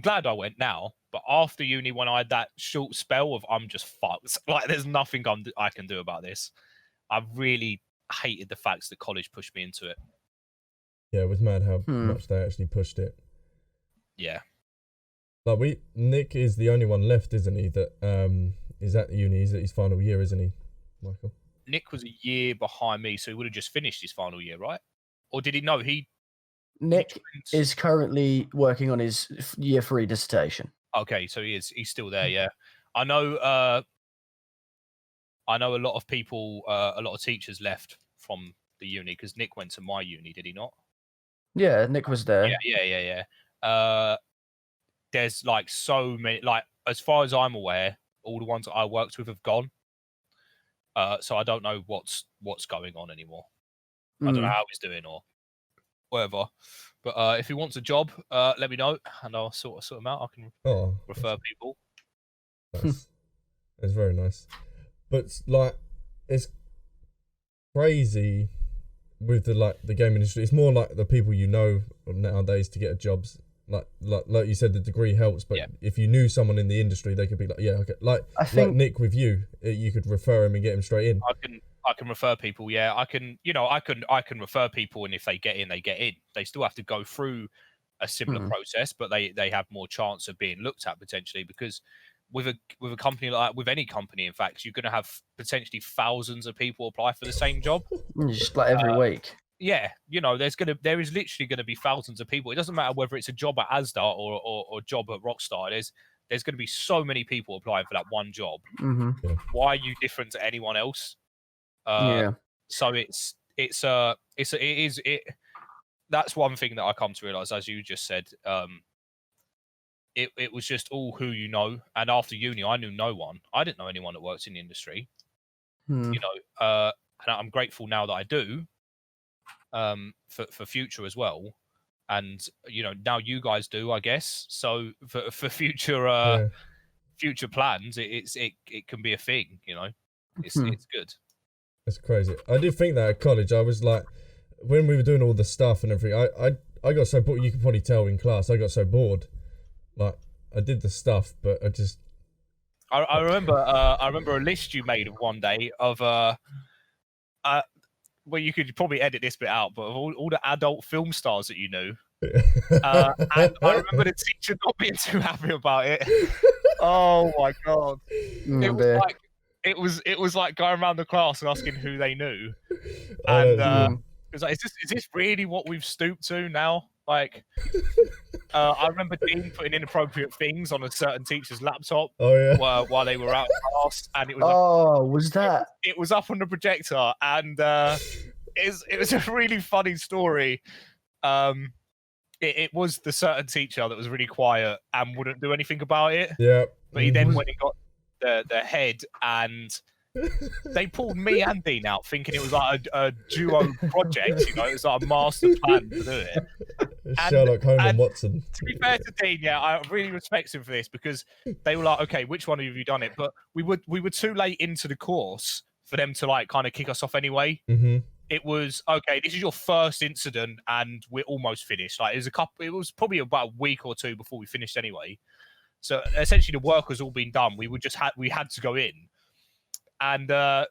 glad I went now, but after uni, when I had that short spell of I'm just fucked, like there's nothing I can do about this. I really hated the fact that college pushed me into it. Yeah, it was mad how much they actually pushed it. Yeah. Like Nick is the only one left, isn't he? That is at uni. He's at his final year, isn't he, Michael? Nick was a year behind me, so he would have just finished his final year, right? Or did he? No, Nick is currently working on his year 3 dissertation. Okay, so he's still there. Yeah, I know a lot of people, a lot of teachers left from the uni because Nick went to my uni, did he not? Yeah, Nick was there. Yeah. There's like so many, like as far as I'm aware, all the ones that I worked with have gone. So I don't know what's going on anymore. I don't know how he's doing or whatever. But if he wants a job, let me know and I'll sort him out. I can refer people. Nice. It's very nice. But like, it's crazy with the game industry. It's more like the people you know nowadays to get jobs. Like you said, the degree helps, but if you knew someone in the industry, they could be like, yeah, okay. Like Nick with you could refer him and get him straight in. I can refer people. Yeah, I can refer people, and if they get in, they get in. They still have to go through a similar process, but they have more chance of being looked at potentially because with a company like with any company, in fact, you're going to have potentially thousands of people apply for the same job. Just like every week. Yeah, there is literally going to be thousands of people. It doesn't matter whether it's a job at Asda or a job at Rockstar. there's going to be so many people applying for that one job. Mm-hmm. Why are you different to anyone else? Yeah. So that's one thing that I come to realize, as you just said. It was just all who you know, and after uni, I knew no one. I didn't know anyone that works in the industry. Hmm. You know, and I'm grateful now that I do. For future as well, and you know, now you guys do, I guess. So for future future plans, it can be a thing. You know, it's good. It's crazy. I did think that at college. I was like, when we were doing all the stuff and everything, I got so bored. You can probably tell in class, I got so bored. Like, I did the stuff, but I just. I remember a list you made of one day of well, you could probably edit this bit out, but of all the adult film stars that you knew. And I remember the teacher not being too happy about it. Oh my god! It was like going around the class and asking who they knew, and it was like, is this really what we've stooped to now? Like, I remember Dean putting inappropriate things on a certain teacher's laptop while they were out of class, and it was was that? It was up on the projector, and it was a really funny story. It was the certain teacher that was really quiet and wouldn't do anything about it. Yeah. But he then went and got the head, and they pulled me and Dean out thinking it was like a duo project. You know, it was like a master plan to do it. Sherlock Holmes and Watson. To be fair to Dean, yeah, I really respect him for this, because they were like, okay, which one of you done it? But we were too late into the course for them to like kind of kick us off anyway. Mm-hmm. It was, okay, this is your first incident and we're almost finished. Like, it was probably about a week or two before we finished anyway. So essentially the work was all been done. We had to go in. And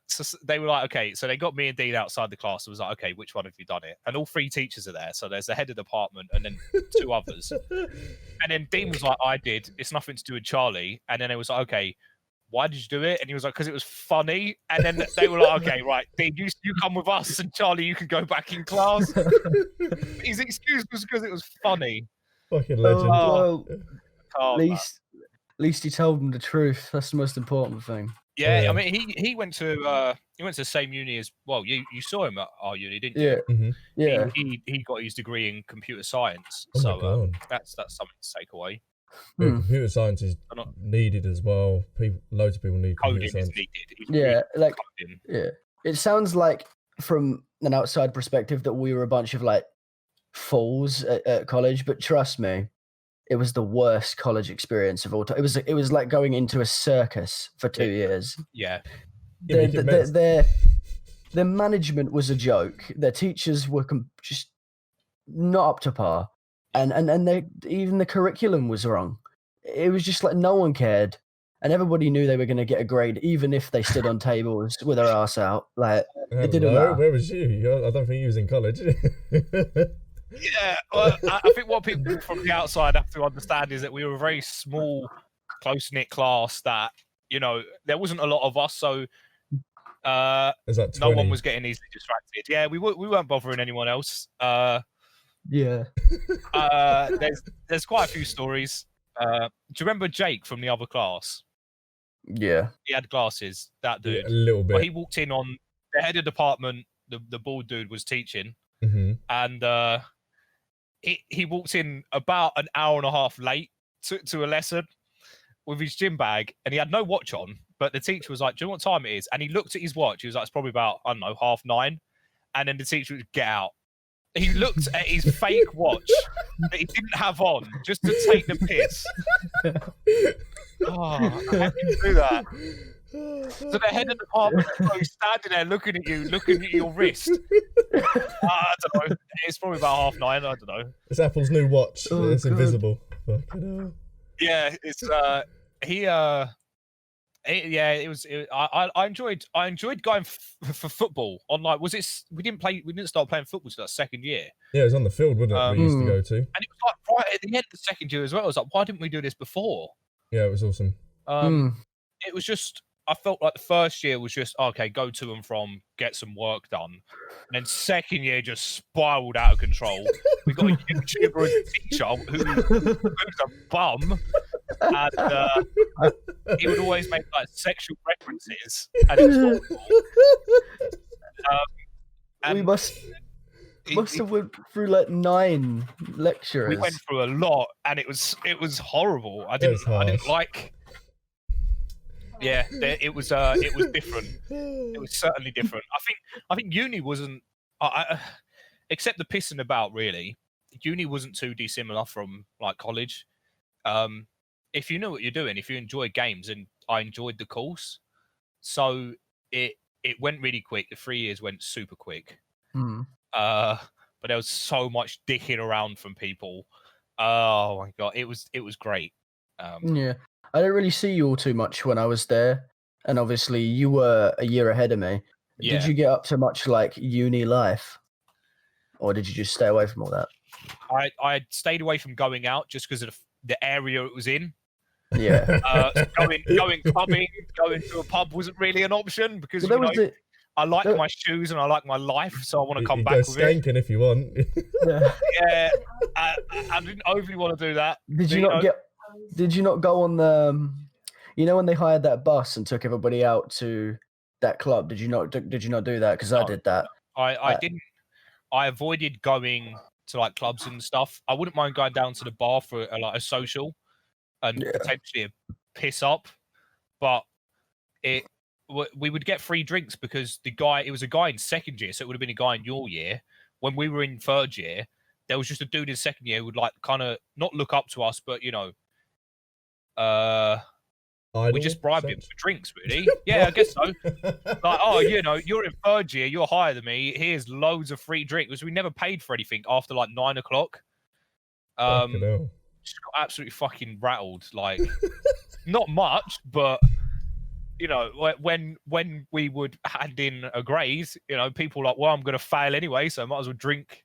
so they were like, okay, so they got me and Dean outside the class. It was like, okay, which one have you done it? And all three teachers are there. So there's the head of the department and then two others. And then Dean was like, I did. It's nothing to do with Charlie. And then it was like, okay, why did you do it? And he was like, because it was funny. And then they were like, okay, right, Dean, you come with us, and Charlie, you can go back in class. His excuse was because it was funny. Fucking legend. At least he told them the truth. That's the most important thing. Yeah, I mean, he went to the same uni as well. You saw him at our uni, didn't you? Yeah, Mm-hmm. yeah. He got his degree in computer science, Oh so that's something to take away. Yeah, computer science is needed as well. Loads of people need computer science. Coding is needed. Yeah, it sounds like from an outside perspective that we were a bunch of like fools at college, but trust me, it was the worst college experience of all time. It was like going into a circus for 2 years. Yeah. Their management was a joke. Their teachers were just not up to par, and even the curriculum was wrong. It was just like no one cared, and everybody knew they were going to get a grade, even if they stood on tables with their ass out. Like, it didn't matter. Where was you? I don't think you was in college. Yeah, well, I think what people from the outside have to understand is that we were a very small, close-knit class that, you know, there wasn't a lot of us, so no one was getting easily distracted. Yeah, we weren't bothering anyone else. Yeah. There's quite a few stories. Do you remember Jake from the other class? Yeah. He had glasses, that dude. Yeah, a little bit. But he walked in on the head of department, the bald dude was teaching, and he walked in about an hour and a half late to a lesson with his gym bag, and he had no watch on, but the teacher was like, do you know what time it is? And he looked at his watch. He was like, it's probably about, I don't know, 9:30. And then the teacher would get out. He looked at his fake watch that he didn't have on just to take the piss. Oh, how can you do that? So the head of the department is standing there looking at your wrist. I don't know. It's probably about 9:30. I don't know. It's Apple's new watch. Oh, it's God. invisible. Fucking hell. Yeah, it's I enjoyed going for football on, like, we didn't start playing football until that second year. Yeah, it was on the field, wasn't it? We used to go to. And it was like right at the end of the second year as well. I was like, why didn't we do this before? Yeah, it was awesome. It was just, I felt like the first year was just, okay, go to and from, get some work done. And then second year just spiraled out of control. We got a YouTuber as a teacher who's a bum. and he would always make like sexual references, and it was horrible. We And must have went through like 9 lecturers. we went through a lot, and it was horrible. I It was didn't harsh. like. Yeah, it was different. It was certainly different. I think uni wasn't, except the pissing about. Really, uni wasn't too dissimilar from like college. If you know what you're doing, if you enjoy games, and I enjoyed the course, so it went really quick. The 3 years went super quick. But there was so much dicking around from people. Oh my god, it was great. Yeah, I didn't really see you all too much when I was there, and obviously you were a year ahead of me. Yeah. Did you get up to much like uni life, or did you just stay away from all that? I stayed away from going out just because of the area it was in. Yeah. So going clubbing, going to a pub wasn't really an option because Well, there you know, was I like my shoes and I like my life, so I want to come You back go with it. skanking if you want. yeah. Yeah, I didn't overly want to do that. Did you not go on the? You know when they hired that bus and took everybody out to that club? Did you not do that? Because I No. did that. I didn't. I avoided going to like clubs and stuff. I wouldn't mind going down to the bar for like a social and potentially a piss up, but we would get free drinks because it was a guy in second year, so it would have been a guy in your year. When we were in third year, there was just a dude in second year who would like kind of not look up to us, but you know, we just bribed him for drinks, really. Yeah, I guess so. Like, oh, you know, you're in third year, you're higher than me. Here's loads of free drinks, because we never paid for anything after like 9 o'clock. Fucking hell. Just got absolutely fucking rattled. Like, not much, but you know, when we would hand in a grade, you know, people were like, well, I'm going to fail anyway, so I might as well drink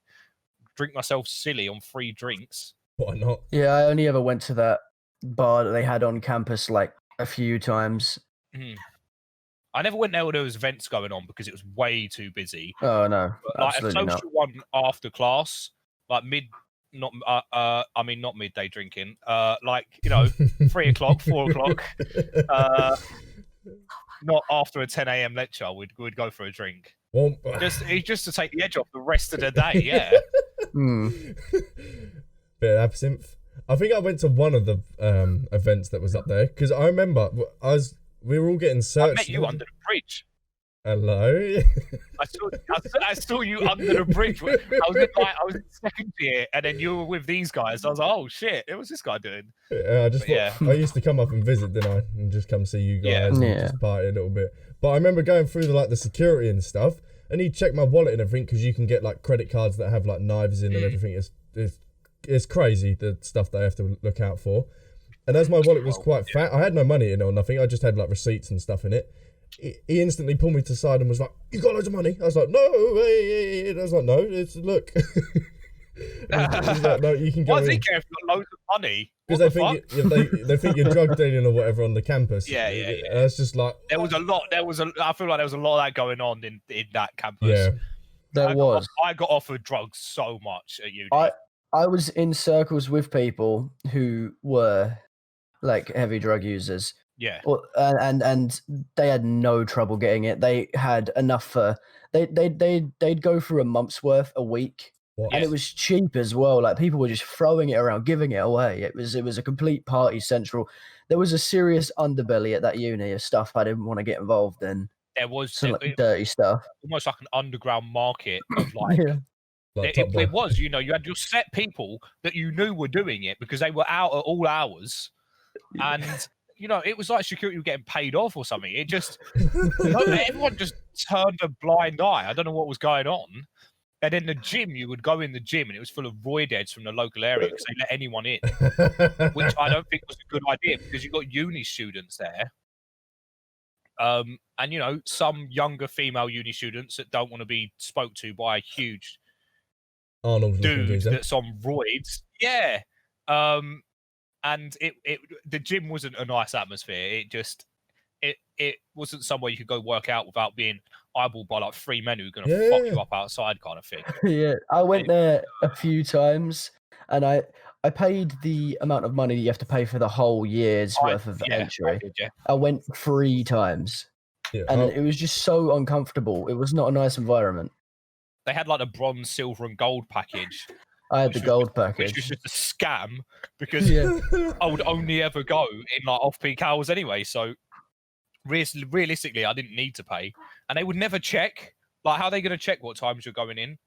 myself silly on free drinks. Why not? Yeah, I only ever went to that bar that they had on campus like a few times. I never went there when there was events going on because it was way too busy. Oh no, But, like absolutely a not. social one after class, like not midday drinking. Like, you know, 3 o'clock, 4 o'clock. Not after a 10 a.m. lecture. We'd go for a drink. Well, Just to take the edge off the rest of the day. Yeah. Bit of absinthe. I think I went to one of the events that was up there because I remember we were all getting searched. I met you under the bridge. Hello. I saw you under the bridge. I was in second year, and then you were with these guys. I was like, oh shit, what was this guy doing? I used to come up and visit, didn't I? And just come see you guys and just party a little bit. But I remember going through the security and stuff, and he checked my wallet and everything because you can get like credit cards that have like knives in and everything. It's crazy the stuff they have to look out for. And as my wallet was quite fat, I had no money in it or nothing. I just had like receipts and stuff in it. He instantly pulled me to the side and was like, "You got loads of money?" I was like, "No." I was like, "No, it's look." He's like, "No, you can go." Why does he care if you've got loads of money? Because they think you're drug dealing or whatever on the campus. Yeah. And it's just like I feel like there was a lot of that going on in that campus. Yeah, I got offered drugs so much at uni. I was in circles with people who were like heavy drug users. Yeah. And they had no trouble getting it. They had enough for they'd go through a month's worth a week. What? And it was cheap as well. Like people were just throwing it around, giving it away. It was a complete party central. There was a serious underbelly at that uni of stuff I didn't want to get involved in. There was some dirty stuff. Almost like an underground market of like it was, you know, you had your set people that you knew were doing it because they were out at all hours. And you know, it was like security were getting paid off or something. It just everyone just turned a blind eye. I don't know what was going on. And in the gym, you would go in the gym and it was full of void heads from the local area because they let anyone in, which I don't think was a good idea because you've got uni students there. And, you know, some younger female uni students that don't want to be spoke to by a huge dude that's on roids. Yeah. And the gym wasn't a nice atmosphere. It wasn't somewhere you could go work out without being eyeballed by like 3 men who are going to fuck you up outside kind of thing. Yeah, I went there a few times and I I paid the amount of money that you have to pay for the whole year's worth of entry. I went 3 times. Yeah, and it was just so uncomfortable. It was not a nice environment. They had like a bronze, silver, and gold package. I had the gold package, which was just a scam because I would only ever go in like off-peak hours anyway. So realistically, I didn't need to pay, and they would never check. Like, how are they going to check what times you're going in?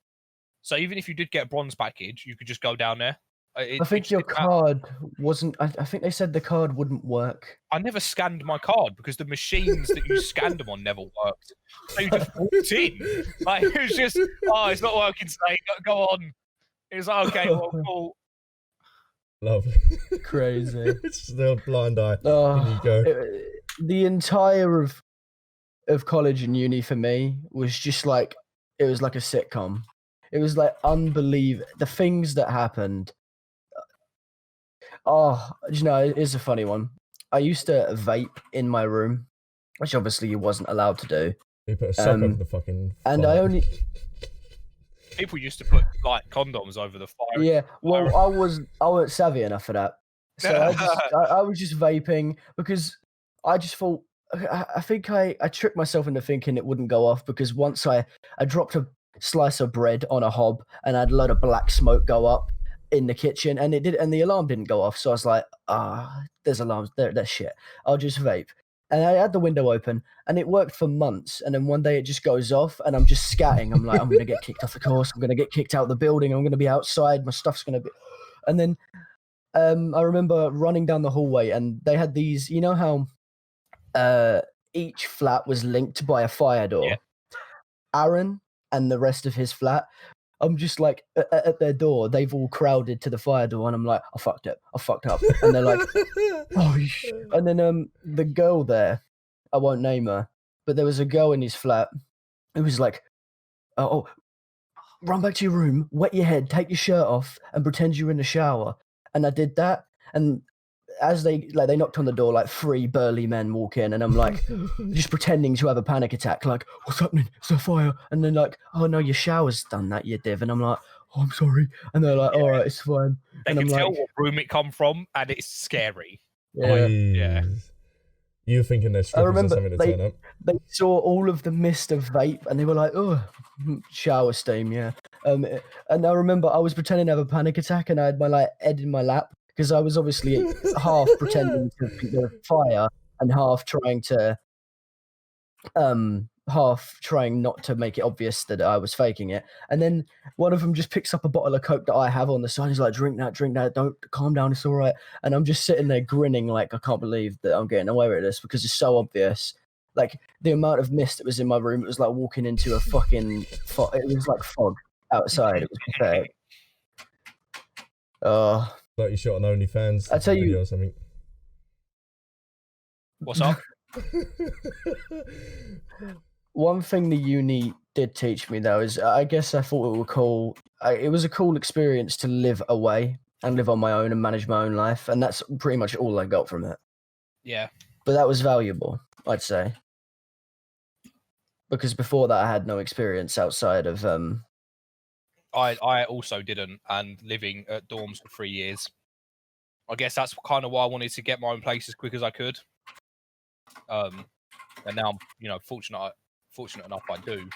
So even if you did get a bronze package, you could just go down there. I think your card wasn't. I think they said the card wouldn't work. I never scanned my card because the machines that you scanned them on never worked. So you just walked in. Like, it was just, oh, it's not working today. Go on. It was like, okay, well, cool. Lovely. Crazy. It's the blind eye. In you go. The entire of college and uni for me was just like, it was like a sitcom. It was like unbelievable. The things that happened. Oh, you know, it's a funny one. I used to vape in my room, which obviously you wasn't allowed to do. You put a sock over the fucking fire. And I only... People used to put, like, condoms over the fire. Yeah, well, I wasn't savvy enough for that. So I was just vaping because I just thought... I think I tricked myself into thinking it wouldn't go off because once I dropped a slice of bread on a hob and I had a load of black smoke go up in the kitchen, and it did, and the alarm didn't go off. So I was like, there's alarms, there's shit. I'll just vape. And I had the window open, and it worked for months. And then one day it just goes off, and I'm just scatting. I'm like, I'm gonna get kicked off the course. I'm gonna get kicked out of the building. I'm gonna be outside. My stuff's gonna be. And then I remember running down the hallway, and they had these. You know how each flat was linked by a fire door. Yeah. Aaron and the rest of his flat. I'm just like at their door. They've all crowded to the fire door, and I'm like, I fucked up. And they're like, oh shit. And then the girl there, I won't name her, but there was a girl in his flat. It was like, oh, run back to your room, wet your head, take your shirt off, and pretend you're in the shower. And I did that, and as they knocked on the door, like 3 burly men walk in, and I'm like, just pretending to have a panic attack, like, what's happening? It's a fire. And then like, oh no, your shower's done that, you div. And I'm like, oh, I'm sorry. And they're like, all right, it's fine. They and can I'm tell like, what room it come from, and it's scary. Yeah. Yeah. You're thinking they're strippers or something to turn up. They saw all of the mist of vape, and they were like, oh, shower steam, yeah. And I remember I was pretending to have a panic attack, and I had my like head in my lap, because I was obviously half pretending to be the fire and half trying not to make it obvious that I was faking it. And then one of them just picks up a bottle of Coke that I have on the side. He's like, drink that, don't, calm down, it's all right. And I'm just sitting there grinning like, I can't believe that I'm getting away with this because it's so obvious. Like, the amount of mist that was in my room, it was like walking into a fucking it was like fog outside. It was pathetic. Like you shot on OnlyFans. I tell you, or something. What's up? One thing the uni did teach me though is I guess I thought it was cool. It was a cool experience to live away and live on my own and manage my own life, and that's pretty much all I got from it. Yeah. But that was valuable, I'd say, because before that I had no experience outside of I also didn't, and living at dorms for 3 years. I guess that's kind of why I wanted to get my own place as quick as I could. And now I'm, you know, fortunate enough I do.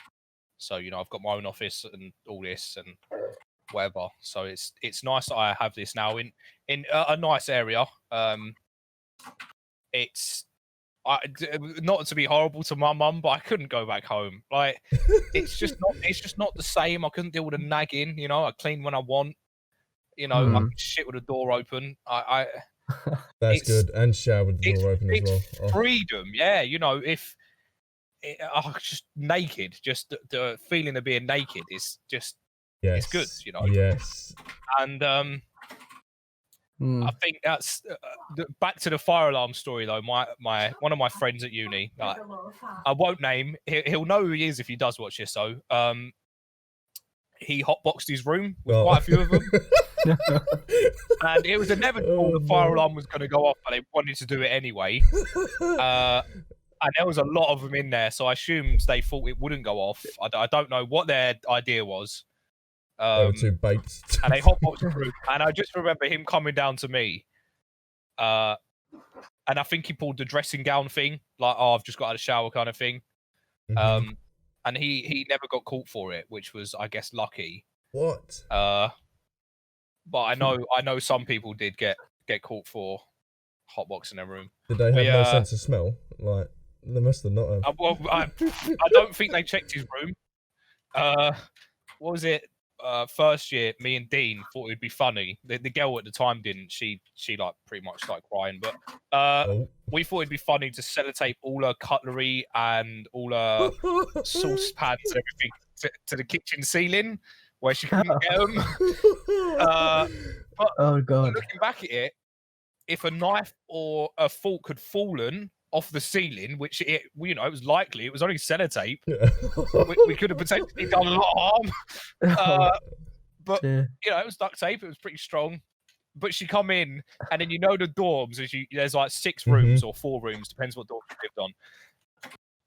So, you know, I've got my own office and all this and whatever. So it's nice that I have this now in a nice area. It's not to be horrible to my mum, but I couldn't go back home. Like, it's just not the same. I couldn't deal with the nagging. You know, I clean when I want. You know, I can shit with the door open. That's good, and shower with the door open as well. It's freedom, yeah. You know, just naked, just the feeling of being naked is just it's good. You know. Yes. And I think that's back to the fire alarm story though. One of my friends at uni, I won't name. He'll know who he is if he does watch this though. He hotboxed his room with quite a few of them, and it was inevitable the fire alarm was going to go off, but they wanted to do it anyway. And there was a lot of them in there, so I assumed they thought it wouldn't go off. I don't know what their idea was, They were too baked. And they hotboxed the room. And I just remember him coming down to me. And I think he pulled the dressing gown thing, like, oh, I've just got out of the shower kind of thing. Mhm. And he never got caught for it, which was, I guess, lucky. What? But I know some people did get caught for hotboxing their room. Did they have no sense of smell? Like, they must have not have. I don't think they checked his room. What was it? First year, me and Dean thought it'd be funny. The girl at the time didn't. She like pretty much started crying. But we thought it'd be funny to sellotape all her cutlery and all her saucepans and everything to the kitchen ceiling where she couldn't get them. But Oh god. looking back at it, if a knife or a fork had fallen off the ceiling, which it was likely, it was only sellotape. Yeah. we could have potentially done a lot of harm. But dear. it was duct tape. It was pretty strong. But she come in, and then the dorms. There's like 6 rooms or 4 rooms, depends what dorm you lived on.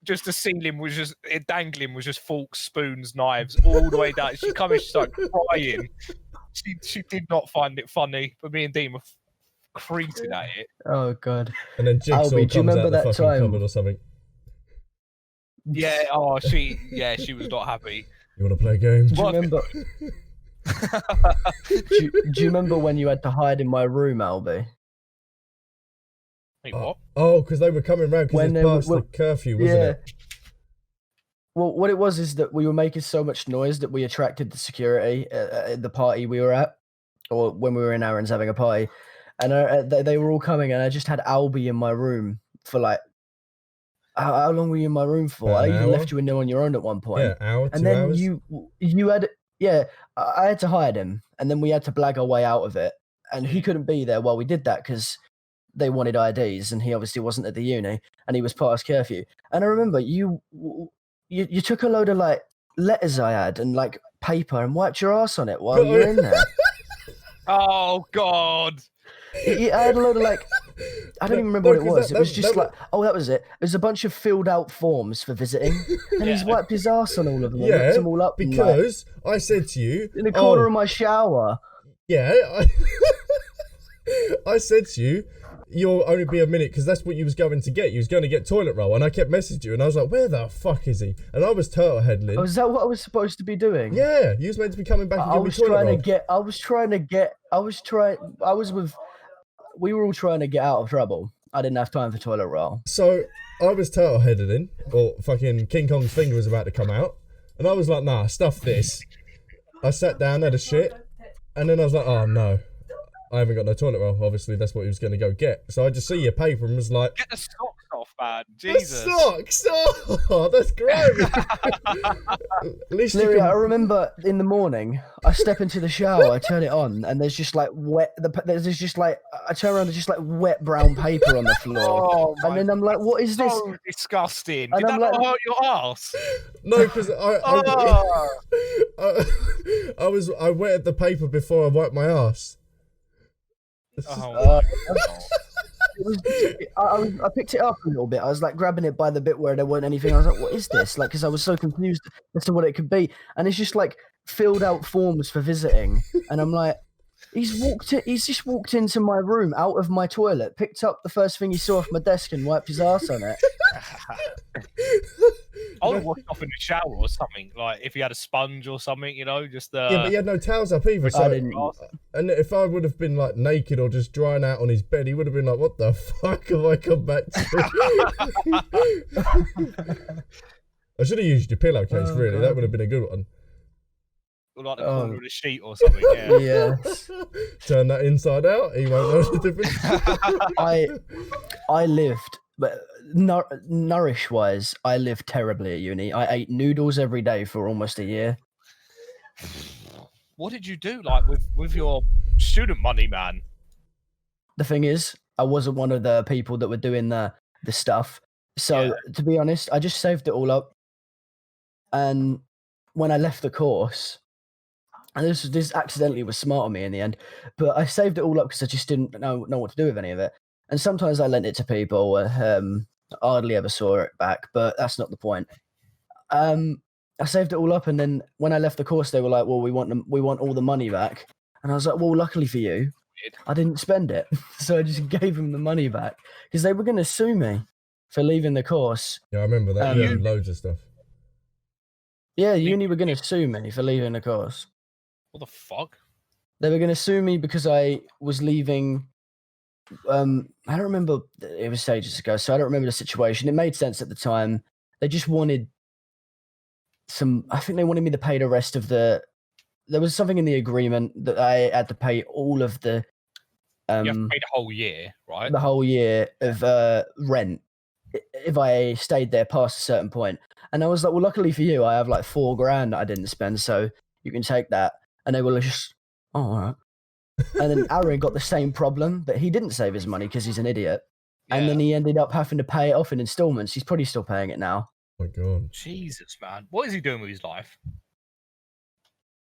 Just the ceiling was just dangling, was just forks, spoons, knives all the way down. She come in, she started crying. She did not find it funny, but me and Dean were creasing at it. Oh god. And then Jigsaw Albie, do you comes out remember the that fucking time? cupboard or something. Yeah. She was not happy. You want to play a game? Do you remember? do you remember when you had to hide in my room, Albie? Wait, what? Oh, because they were coming round because When it's they past were- the curfew, wasn't it? Well, what it was is that we were making so much noise that we attracted the security at the party we were at, or when we were in Aaron's having a party, and they were all coming, and I just had Albie in my room for like, how long were you in my room for? About I an even hour? left you in there on your own at one point. Yeah, hour, 2 And then hours. you had, yeah, I had to hide him, and then we had to blag our way out of it, and he couldn't be there while we did that because they wanted IDs, and he obviously wasn't at the uni, and he was past curfew. And I remember you took a load of like letters I had and like paper and wiped your ass on it while you were in there. Oh God! I had a load of like, I don't even remember what it was. It was just like, oh, that was it. It was a bunch of filled out forms for visiting, and he's wiped his ass on all of them. And ripped them all up and, like, because I said to you in the corner of my shower. Yeah, I said to you, you'll only be a minute because that's what you was going to get. You was going to get toilet roll, and I kept messaging you, and I was like, "Where the fuck is he?" And I was turtle headling. Oh, is that what I was supposed to be doing? Yeah, you was meant to be coming back and give me toilet roll. We were all trying to get out of trouble. I didn't have time for toilet roll. So I was turtle headling, or fucking King Kong's finger was about to come out, and I was like, "Nah, stuff this." I sat down, had a shit, and then I was like, "Oh no, I haven't got no toilet roll." Obviously, that's what he was going to go get. So I just see your paper and was like, Get the socks off, man. Jesus. "The socks! Oh, that's great." At least you Literally, I can... remember in the morning, I step into the shower, I turn it on, and there's just like wet. There's just like I turn around, there's just like wet brown paper on the floor, Oh, and then I'm like, "What is this?" So disgusting. And Did that I'm not like- hurt your ass? No, because Oh. I wetted the paper before I wiped my ass. Oh. It was, I picked it up a little bit. I was like grabbing it by the bit where there weren't anything. I was like, "What is this?" Like, because I was so confused as to what it could be. And it's just like filled out forms for visiting. And I'm like, he's just walked into my room out of my toilet, picked up the first thing he saw off my desk, and wiped his ass on it. I would wash off in the shower or something. Like if he had a sponge or something, just Yeah, but he had no towels up either. So, I didn't. and if I would have been like naked or just drying out on his bed, he would have been like, "What the fuck have I come back to?" I should have used your pillowcase. Oh, Really, God. that would have been a good one. like the corner of the sheet or something. Yeah. Yes. Turn that inside out. He won't know the difference. I lived, but nourish wise, I lived terribly at uni. I ate noodles every day for almost a year. What did you do, like with your student money, man? The thing is, I wasn't one of the people that were doing the stuff. So to be honest, I just saved it all up. And when I left the course, and this accidentally was smart on me in the end, but I saved it all up because I just didn't know what to do with any of it. And sometimes I lent it to people. I hardly ever saw it back, but that's not the point. And I saved it all up, and then when I left the course, they were like, "Well, we want all the money back." And I was like, "Well, luckily for you, I didn't spend it, so I just gave them the money back because they were going to sue me for leaving the course." Yeah, I remember that. You had loads of stuff. Yeah, uni were going to sue me for leaving the course. What the fuck? They were going to sue me because I was leaving. I don't remember. It was ages ago, so I don't remember the situation. It made sense at the time. They just wanted some. I think they wanted me to pay the rest of the. There was something in the agreement that I had to pay all of the. You have to pay the whole year, right? The whole year of rent if I stayed there past a certain point. And I was like, well, luckily for you, I have like $4,000 that I didn't spend, so you can take that. And they were just, oh, all right. And then Aaron got the same problem, but he didn't save his money because he's an idiot. Yeah. And then he ended up having to pay it off in installments. He's probably still paying it now. Oh my God. Jesus, man. What is he doing with his life?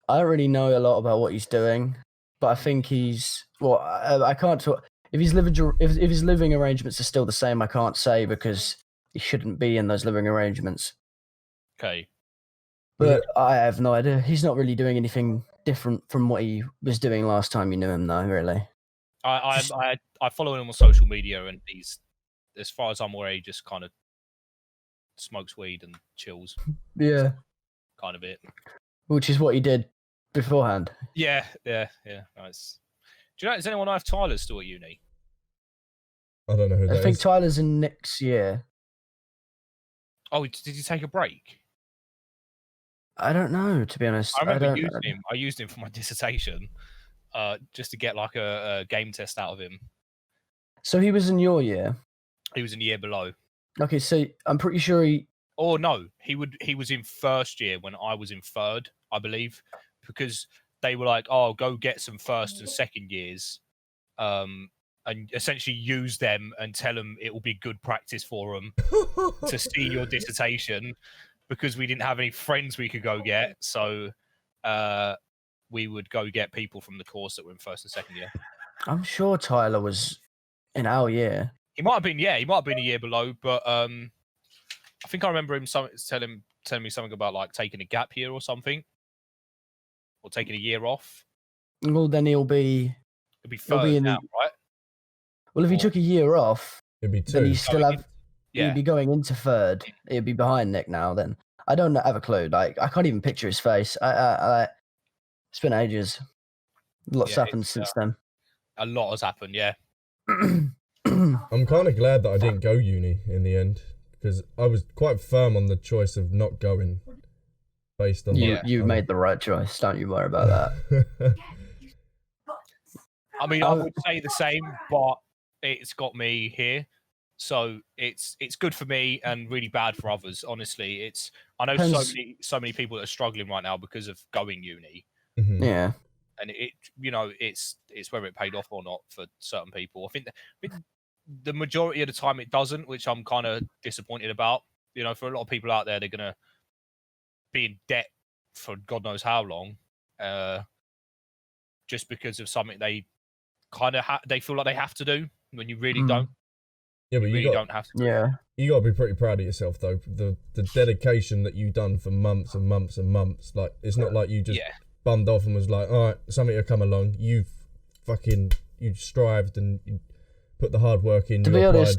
I don't really know a lot about what he's doing, but I think he's, well, I can't talk. If his living arrangements are still the same, I can't say because he shouldn't be in those living arrangements. Okay. But yeah. I have no idea. He's not really doing anything different from what he was doing last time you knew him, though, really. I follow him on social media, and he's, as far as I'm aware, he just kind of smokes weed and chills. Yeah. Kind of it. Which is what he did beforehand. Yeah. Nice. Do you know, does anyone know if Tyler's still at uni? I don't know who that is. I think Tyler's in next year. Oh, did he take a break? I don't know, to be honest. I remember using him. I used him for my dissertation, just to get like a game test out of him. So he was in your year? He was in the year below. Okay, so I'm pretty sure he... Oh, no. He was in first year when I was in third, I believe, because they were like, oh, go get some first and second years, and essentially use them and tell them it will be good practice for them to see your dissertation, because we didn't have any friends we could go get. So we would go get people from the course that were in first and second year. I'm sure Tyler was in our year. He might have been, yeah. He might have been a year below, but I think I remember him telling me something about like taking a gap year or something, or taking a year off. Well, then he'll be third now, right? Well, if he took a year off, it'd be two. Then he'd be going into third. He'd be behind Nick now. Then I don't have a clue. Like I can't even picture his face. It's been ages. Lots happened since then. A lot has happened. Yeah. I'm kind of glad that I didn't go uni in the end, because I was quite firm on the choice of not going. Based on you made the right choice. Don't you worry about that. I mean, I would say the same, but it's got me here, so it's good for me and really bad for others. Honestly, I know so many people that are struggling right now because of going uni. Mm-hmm. Yeah, and it's whether it paid off or not for certain people. I think the majority of the time it doesn't, which I'm kind of disappointed about. You know, for a lot of people out there, they're gonna be in debt for God knows how long, just because of something they kind of they feel like they have to do when you really don't. Yeah, but you don't have to. Yeah, you got to be pretty proud of yourself though. The dedication that you've done for months and months and months. Like it's not like you just bummed off and was like, all right, something will come along. You strived and you put the hard work in. To be honest,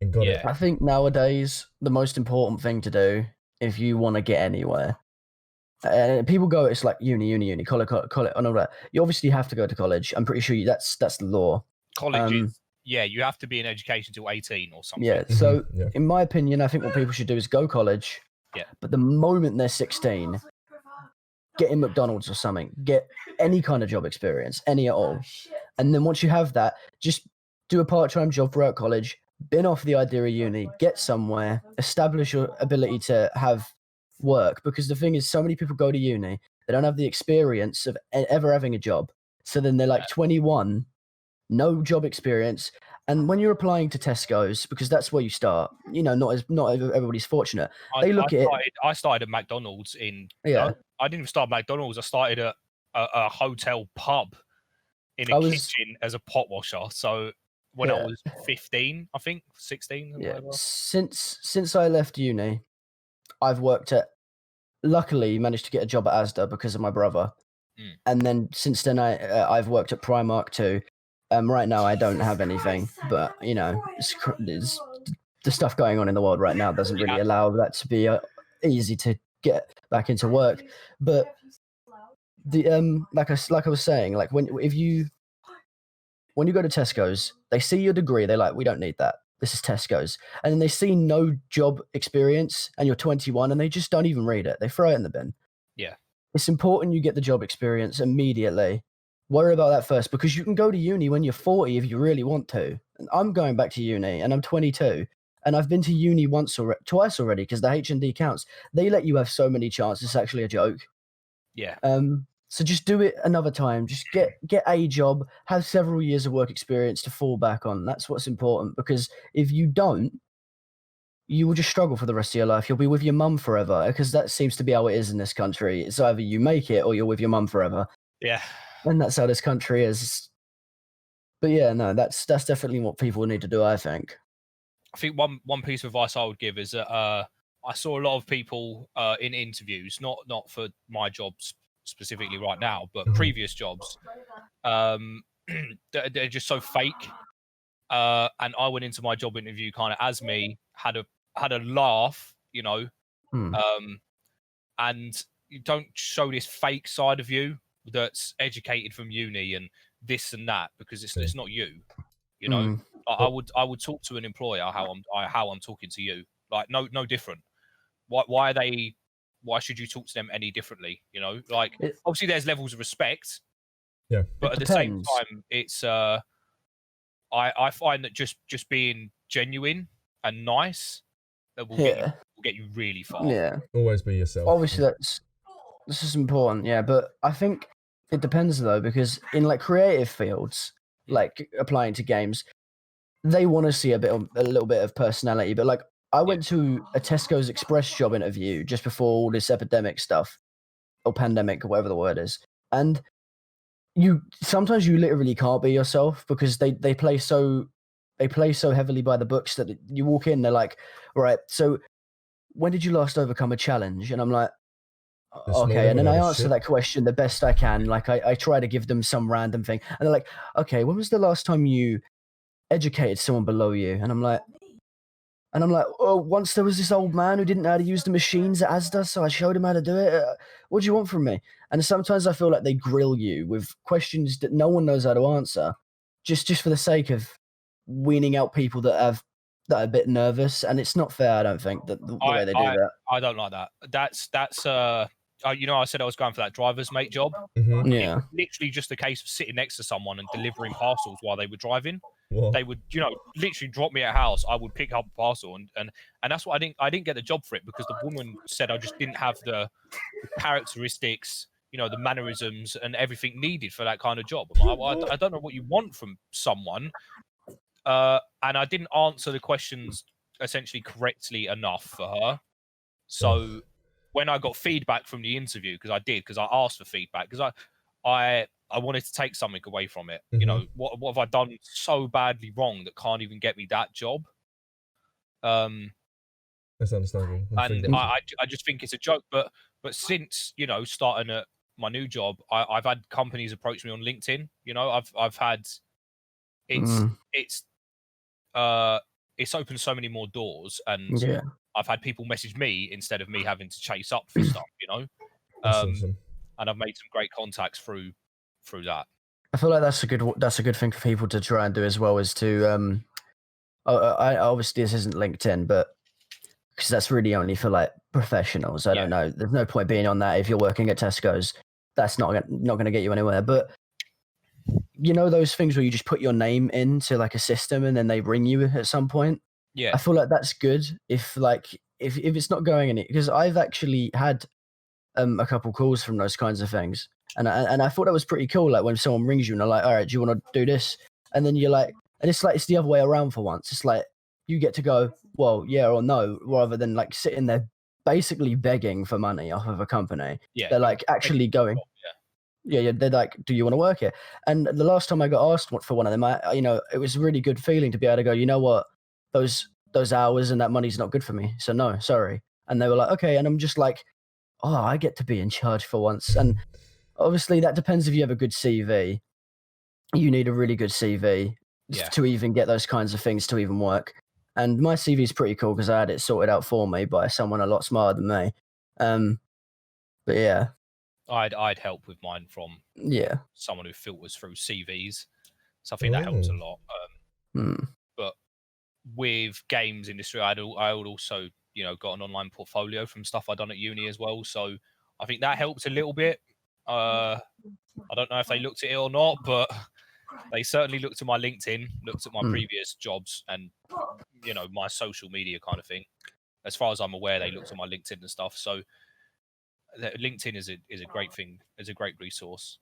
and got it. I think nowadays the most important thing to do if you want to get anywhere. And people go, it's like uni, college, and all that. You obviously have to go to college. I'm pretty sure that's the law. College is, you have to be in education till 18 or something. Yeah, so in my opinion, I think what people should do is go college. Yeah. But the moment they're 16, get in McDonald's or something. Get any kind of job experience, any at all. And then once you have that, just do a part-time job throughout college, bin off the idea of uni, get somewhere, establish your ability to have work, because the thing is, so many people go to uni, they don't have the experience of ever having a job, so then they're like 21, no job experience, and when you're applying to Tesco's, because that's where you start, not everybody's fortunate. I started at McDonald's I didn't even start at McDonald's. I started at a hotel pub in a kitchen as a pot washer. So when I was 15, I think 16. Yeah. Since I left uni, I've worked at luckily managed to get a job at Asda because of my brother. And then since then, I've worked at Primark too. Right now, I don't have anything, but you know, it's the stuff going on in the world right now doesn't really allow that to be easy to get back into work. But the like I was saying, like when you go to Tesco's, they see your degree, they're like, we don't need that. This is Tesco's. And then they see no job experience and you're 21 and they just don't even read it. They throw it in the bin. Yeah. It's important you get the job experience immediately. Worry about that first because you can go to uni when you're 40 if you really want to. And I'm going back to uni and I'm 22 and I've been to uni twice already because the H&D counts. They let you have so many chances. It's actually a joke. Yeah. So just do it another time. Just get a job, have several years of work experience to fall back on. That's what's important because if you don't, you will just struggle for the rest of your life. You'll be with your mum forever because that seems to be how it is in this country. It's either you make it or you're with your mum forever. Yeah. And that's how this country is. But yeah, no, that's definitely what people need to do, I think. I think one piece of advice I would give is that I saw a lot of people in interviews, not for my jobs specifically right now, but previous jobs, they're just so fake. And I went into my job interview kind of as me, had a laugh, you know, and you don't show this fake side of you that's educated from uni and this and that because it's not you, you know. I would talk to an employer how I'm talking to you, like no different. Why should you talk to them any differently? You know, like obviously there's levels of respect, but at the same time, it's I find that just being genuine and nice that will get you really far. Yeah, always be yourself. Obviously, this is important. Yeah, but I think it depends though because in like creative fields, like applying to games, they want to see a little bit of personality. But like I went to a Tesco's Express job interview just before all this epidemic stuff or pandemic or whatever the word is, and sometimes you literally can't be yourself because they play so heavily by the books that you walk in, they're like, right, so when did you last overcome a challenge? And I'm like, okay, and then I answer that question the best I can. Like I try to give them some random thing, and they're like, okay, when was the last time you educated someone below you? And I'm like, oh, once there was this old man who didn't know how to use the machines at Asda, so I showed him how to do it. What do you want from me? And sometimes I feel like they grill you with questions that no one knows how to answer, just for the sake of weaning out people that are a bit nervous. And it's not fair, I don't think, the way they do that. I don't like that. That's you know, I said I was going for that driver's mate job. Yeah, literally just a case of sitting next to someone and delivering parcels while they were driving. What? They would, you know, literally drop me at a house. I would pick up a parcel, and that's what I didn't get the job for it because the woman said I just didn't have the characteristics, you know, the mannerisms and everything needed for that kind of job. I don't know what you want from someone, and I didn't answer the questions essentially correctly enough for her. So when I got feedback from the interview, because I asked for feedback because I wanted to take something away from it. You know, what have I done so badly wrong that can't even get me that job? That's understandable. And I just think it's a joke. But since, you know, starting at my new job, I've had companies approach me on LinkedIn. You know, I've had it's opened so many more doors, and I've had people message me instead of me having to chase up for stuff. You know, awesome. And I've made some great contacts through that. I feel like that's a good thing for people to try and do as well, is to I obviously this isn't LinkedIn, but because that's really only for like professionals. I don't know. There's no point being on that if you're working at Tesco's. That's not going to get you anywhere. But you know those things where you just put your name into like a system and then they ring you at some point. Yeah, I feel like that's good if it's not going any, because I've actually had a couple calls from those kinds of things, and I thought that was pretty cool. Like when someone rings you and they're like, all right, do you want to do this? And then you're like, and it's like it's the other way around for once. It's like you get to go, well, yeah or no, rather than like sitting there basically begging for money off of a company. Yeah, they're like actually going. Yeah, they're like, do you want to work here? And the last time I got asked for one of them, it was a really good feeling to be able to go, you know what, those hours and that money's not good for me, so no, sorry. And they were like, okay. And I'm just like, oh, I get to be in charge for once. And obviously that depends if you have a good CV. You need a really good CV to even get those kinds of things to even work. And my CV is pretty cool because I had it sorted out for me by someone a lot smarter than me. But yeah. I'd help with mine from someone who filters through CVs. So I think that helps a lot. But with games industry, I would also, got an online portfolio from stuff I'd done at uni as well. So I think that helped a little bit. I don't know if they looked at it or not, but they certainly looked at my LinkedIn, looked at my previous jobs and, my social media kind of thing. As far as I'm aware, they looked at my LinkedIn and stuff. So LinkedIn is a great thing. It's a great resource.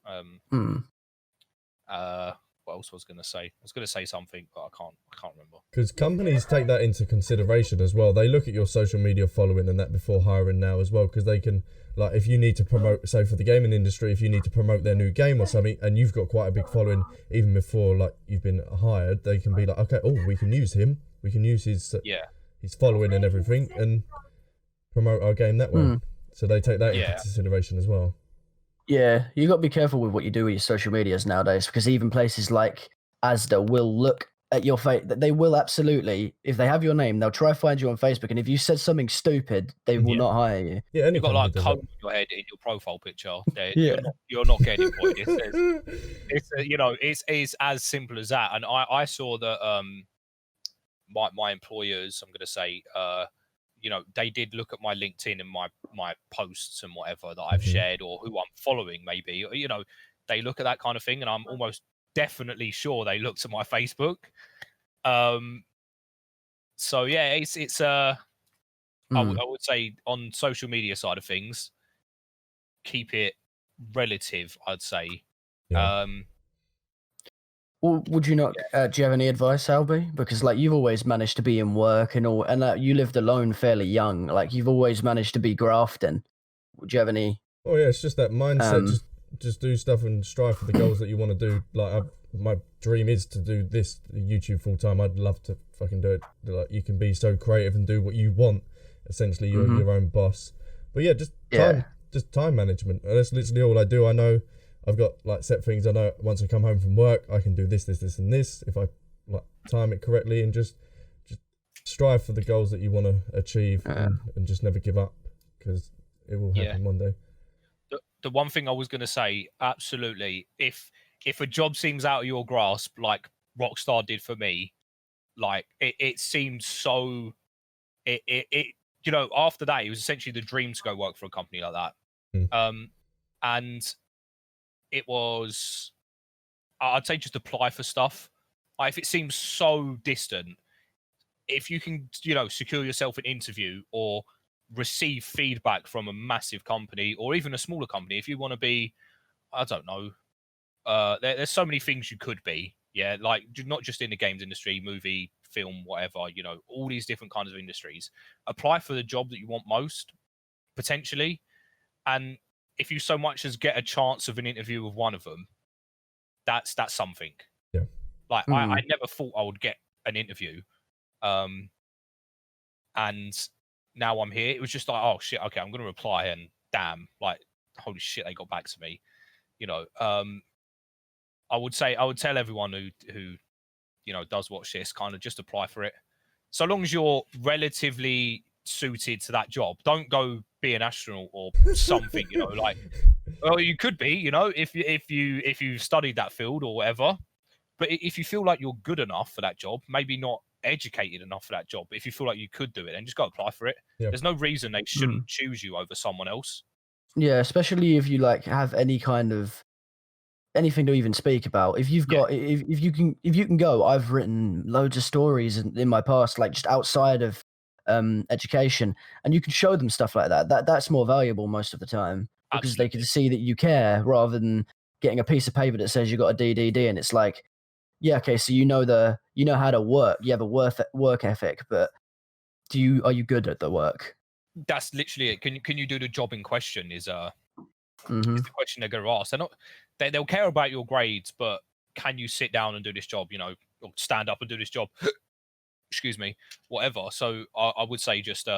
What else was I going to say? I was going to say something, but I can't remember. Because companies take that into consideration as well. They look at your social media following and that before hiring now as well, because they can, like, if you need to promote, say for the gaming industry, if you need to promote their new game or something, and you've got quite a big following even before like you've been hired, they can be like, okay, we can use him, we can use his following and everything, and promote our game that way. So they take that into consideration as well. Yeah, you got to be careful with what you do with your social medias nowadays, because even places like Asda will look at your face. They will absolutely, if they have your name, they'll try to find you on Facebook, and if you said something stupid, they will not hire you. Yeah, you've got like code in your head in your profile picture. You're not getting employed. It's as simple as that. And I saw that my employers, I'm going to say, they did look at my LinkedIn and my posts and whatever that I've shared or who I'm following, maybe. They look at that kind of thing, and I'm almost definitely sure they looked at my Facebook. So yeah, it's I would say on social media side of things, keep it relative, I'd say. Yeah. Well, would you not? Do you have any advice, Albie? Because like you've always managed to be in work and all, and you lived alone fairly young. Like you've always managed to be grafting. Would you have any? Oh yeah, it's just that mindset. Just do stuff and strive for the goals that you want to do. Like my dream is to do this YouTube full time. I'd love to fucking do it. Like you can be so creative and do what you want. Essentially, you're your own boss. But yeah, just time management. That's literally all I do. I know I've got like set things. I know once I come home from work, I can do this, and this. If I like time it correctly, and just strive for the goals that you want to achieve, and just never give up, because it will happen one day. The one thing I was going to say, absolutely, if a job seems out of your grasp, like Rockstar did for me, like it seemed so. It after that, it was essentially the dream to go work for a company like that. And it was, I'd say, just apply for stuff. If it seems so distant, if you can, secure yourself an interview or receive feedback from a massive company or even a smaller company, if you want to be, I don't know, there's so many things you could be. Yeah, like not just in the games industry, movie, film, whatever, all these different kinds of industries. Apply for the job that you want most, potentially. And if you so much as get a chance of an interview with one of them, that's something. Yeah. Like I never thought I would get an interview. And now I'm here. It was just like, oh shit, okay, I'm gonna reply, and damn, like holy shit, they got back to me. I would tell everyone who does watch this, kind of just apply for it. So long as you're relatively suited to that job, don't go be an astronaut or something. Like, well, you could be, if you studied that field or whatever. But if you feel like you're good enough for that job, maybe not educated enough for that job, but if you feel like you could do it, then just go apply for it. Yeah. There's no reason they shouldn't choose you over someone else. Yeah, especially if you like have any kind of anything to even speak about. If you've got, if you can go, I've written loads of stories in my past, like just outside of education, and you can show them stuff like that. That's more valuable most of the time, because they can see that you care, rather than getting a piece of paper that says you got a DDD, and it's like, yeah, okay, so you know how to work, you have a work ethic, but are you good at the work? That's literally it. Can you do the job in question? Is the question they're going to ask. They'll care about your grades, but can you sit down and do this job? Or stand up and do this job? Excuse me, whatever. So I would say just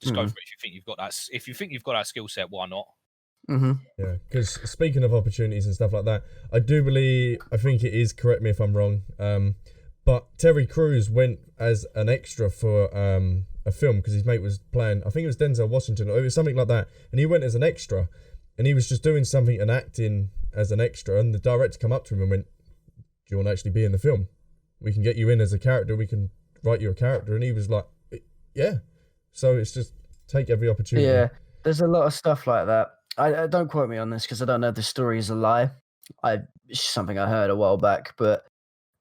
Just go for it if you think you've got that. If you think you've got that skill set, why not? Yeah, because speaking of opportunities and stuff like that, I think it is, correct me if I'm wrong, but Terry Crews went as an extra for a film because his mate was playing, I think it was Denzel Washington, or it was something like that, and he went as an extra, and he was just doing something and acting as an extra, and the director come up to him and went, do you want to actually be in the film? We can get you in as a character, we can write you a character, and he was like, yeah. So it's just take every opportunity. Yeah, there's a lot of stuff like that. I don't quote me on this because I don't know if the story is a lie. It's something I heard a while back, but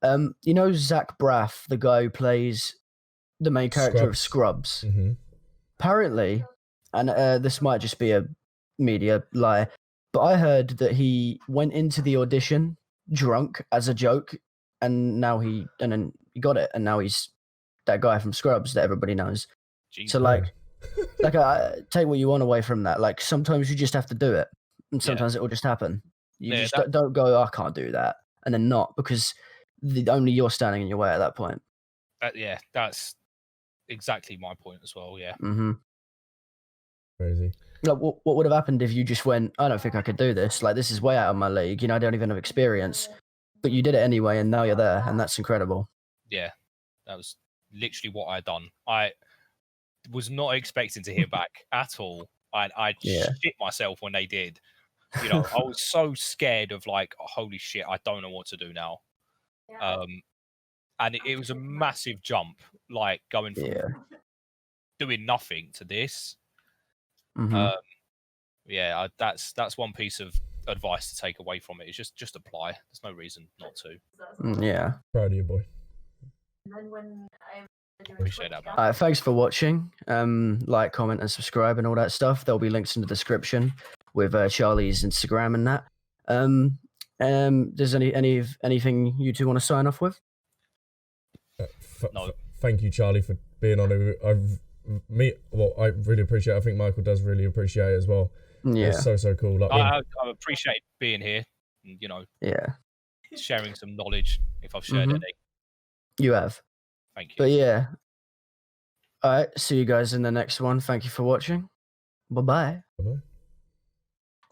you know Zach Braff, the guy who plays the main character of Scrubs. Apparently, and this might just be a media lie, but I heard that he went into the audition drunk as a joke, and then he got it, and now he's that guy from Scrubs that everybody knows. Jeez, so like take what you want away from that. Like sometimes you just have to do it, and sometimes it will just happen. You just don't go, oh, I can't do that, and then not, because only you're standing in your way at that point. That's exactly my point as well. Yeah. Crazy. Like, what would have happened if you just went, I don't think I could do this. Like, this is way out of my league. I don't even have experience, but you did it anyway, and now you're there, and that's incredible. Yeah, that was literally what I'd done. I was not expecting to hear back at all. I shit myself when they did. I was so scared of like, oh, holy shit, I don't know what to do now. And it was a massive jump, like going from doing nothing to this. That's one piece of advice to take away from it. Is just apply. There's no reason not to. Yeah. Proud of you, boy. Appreciate that, man. Thanks for watching. Like, comment, and subscribe, and all that stuff. There'll be links in the description with Charlie's Instagram and that. Does anything you two want to sign off with? No. Thank you, Charlie, for being on. I really appreciate it. I think Michael does really appreciate it as well. Yeah. It's so cool. Like, I appreciate being here. And, sharing some knowledge if I've shared any. You have. Thank you. But yeah. All right. See you guys in the next one. Thank you for watching. Bye-bye. Bye-bye.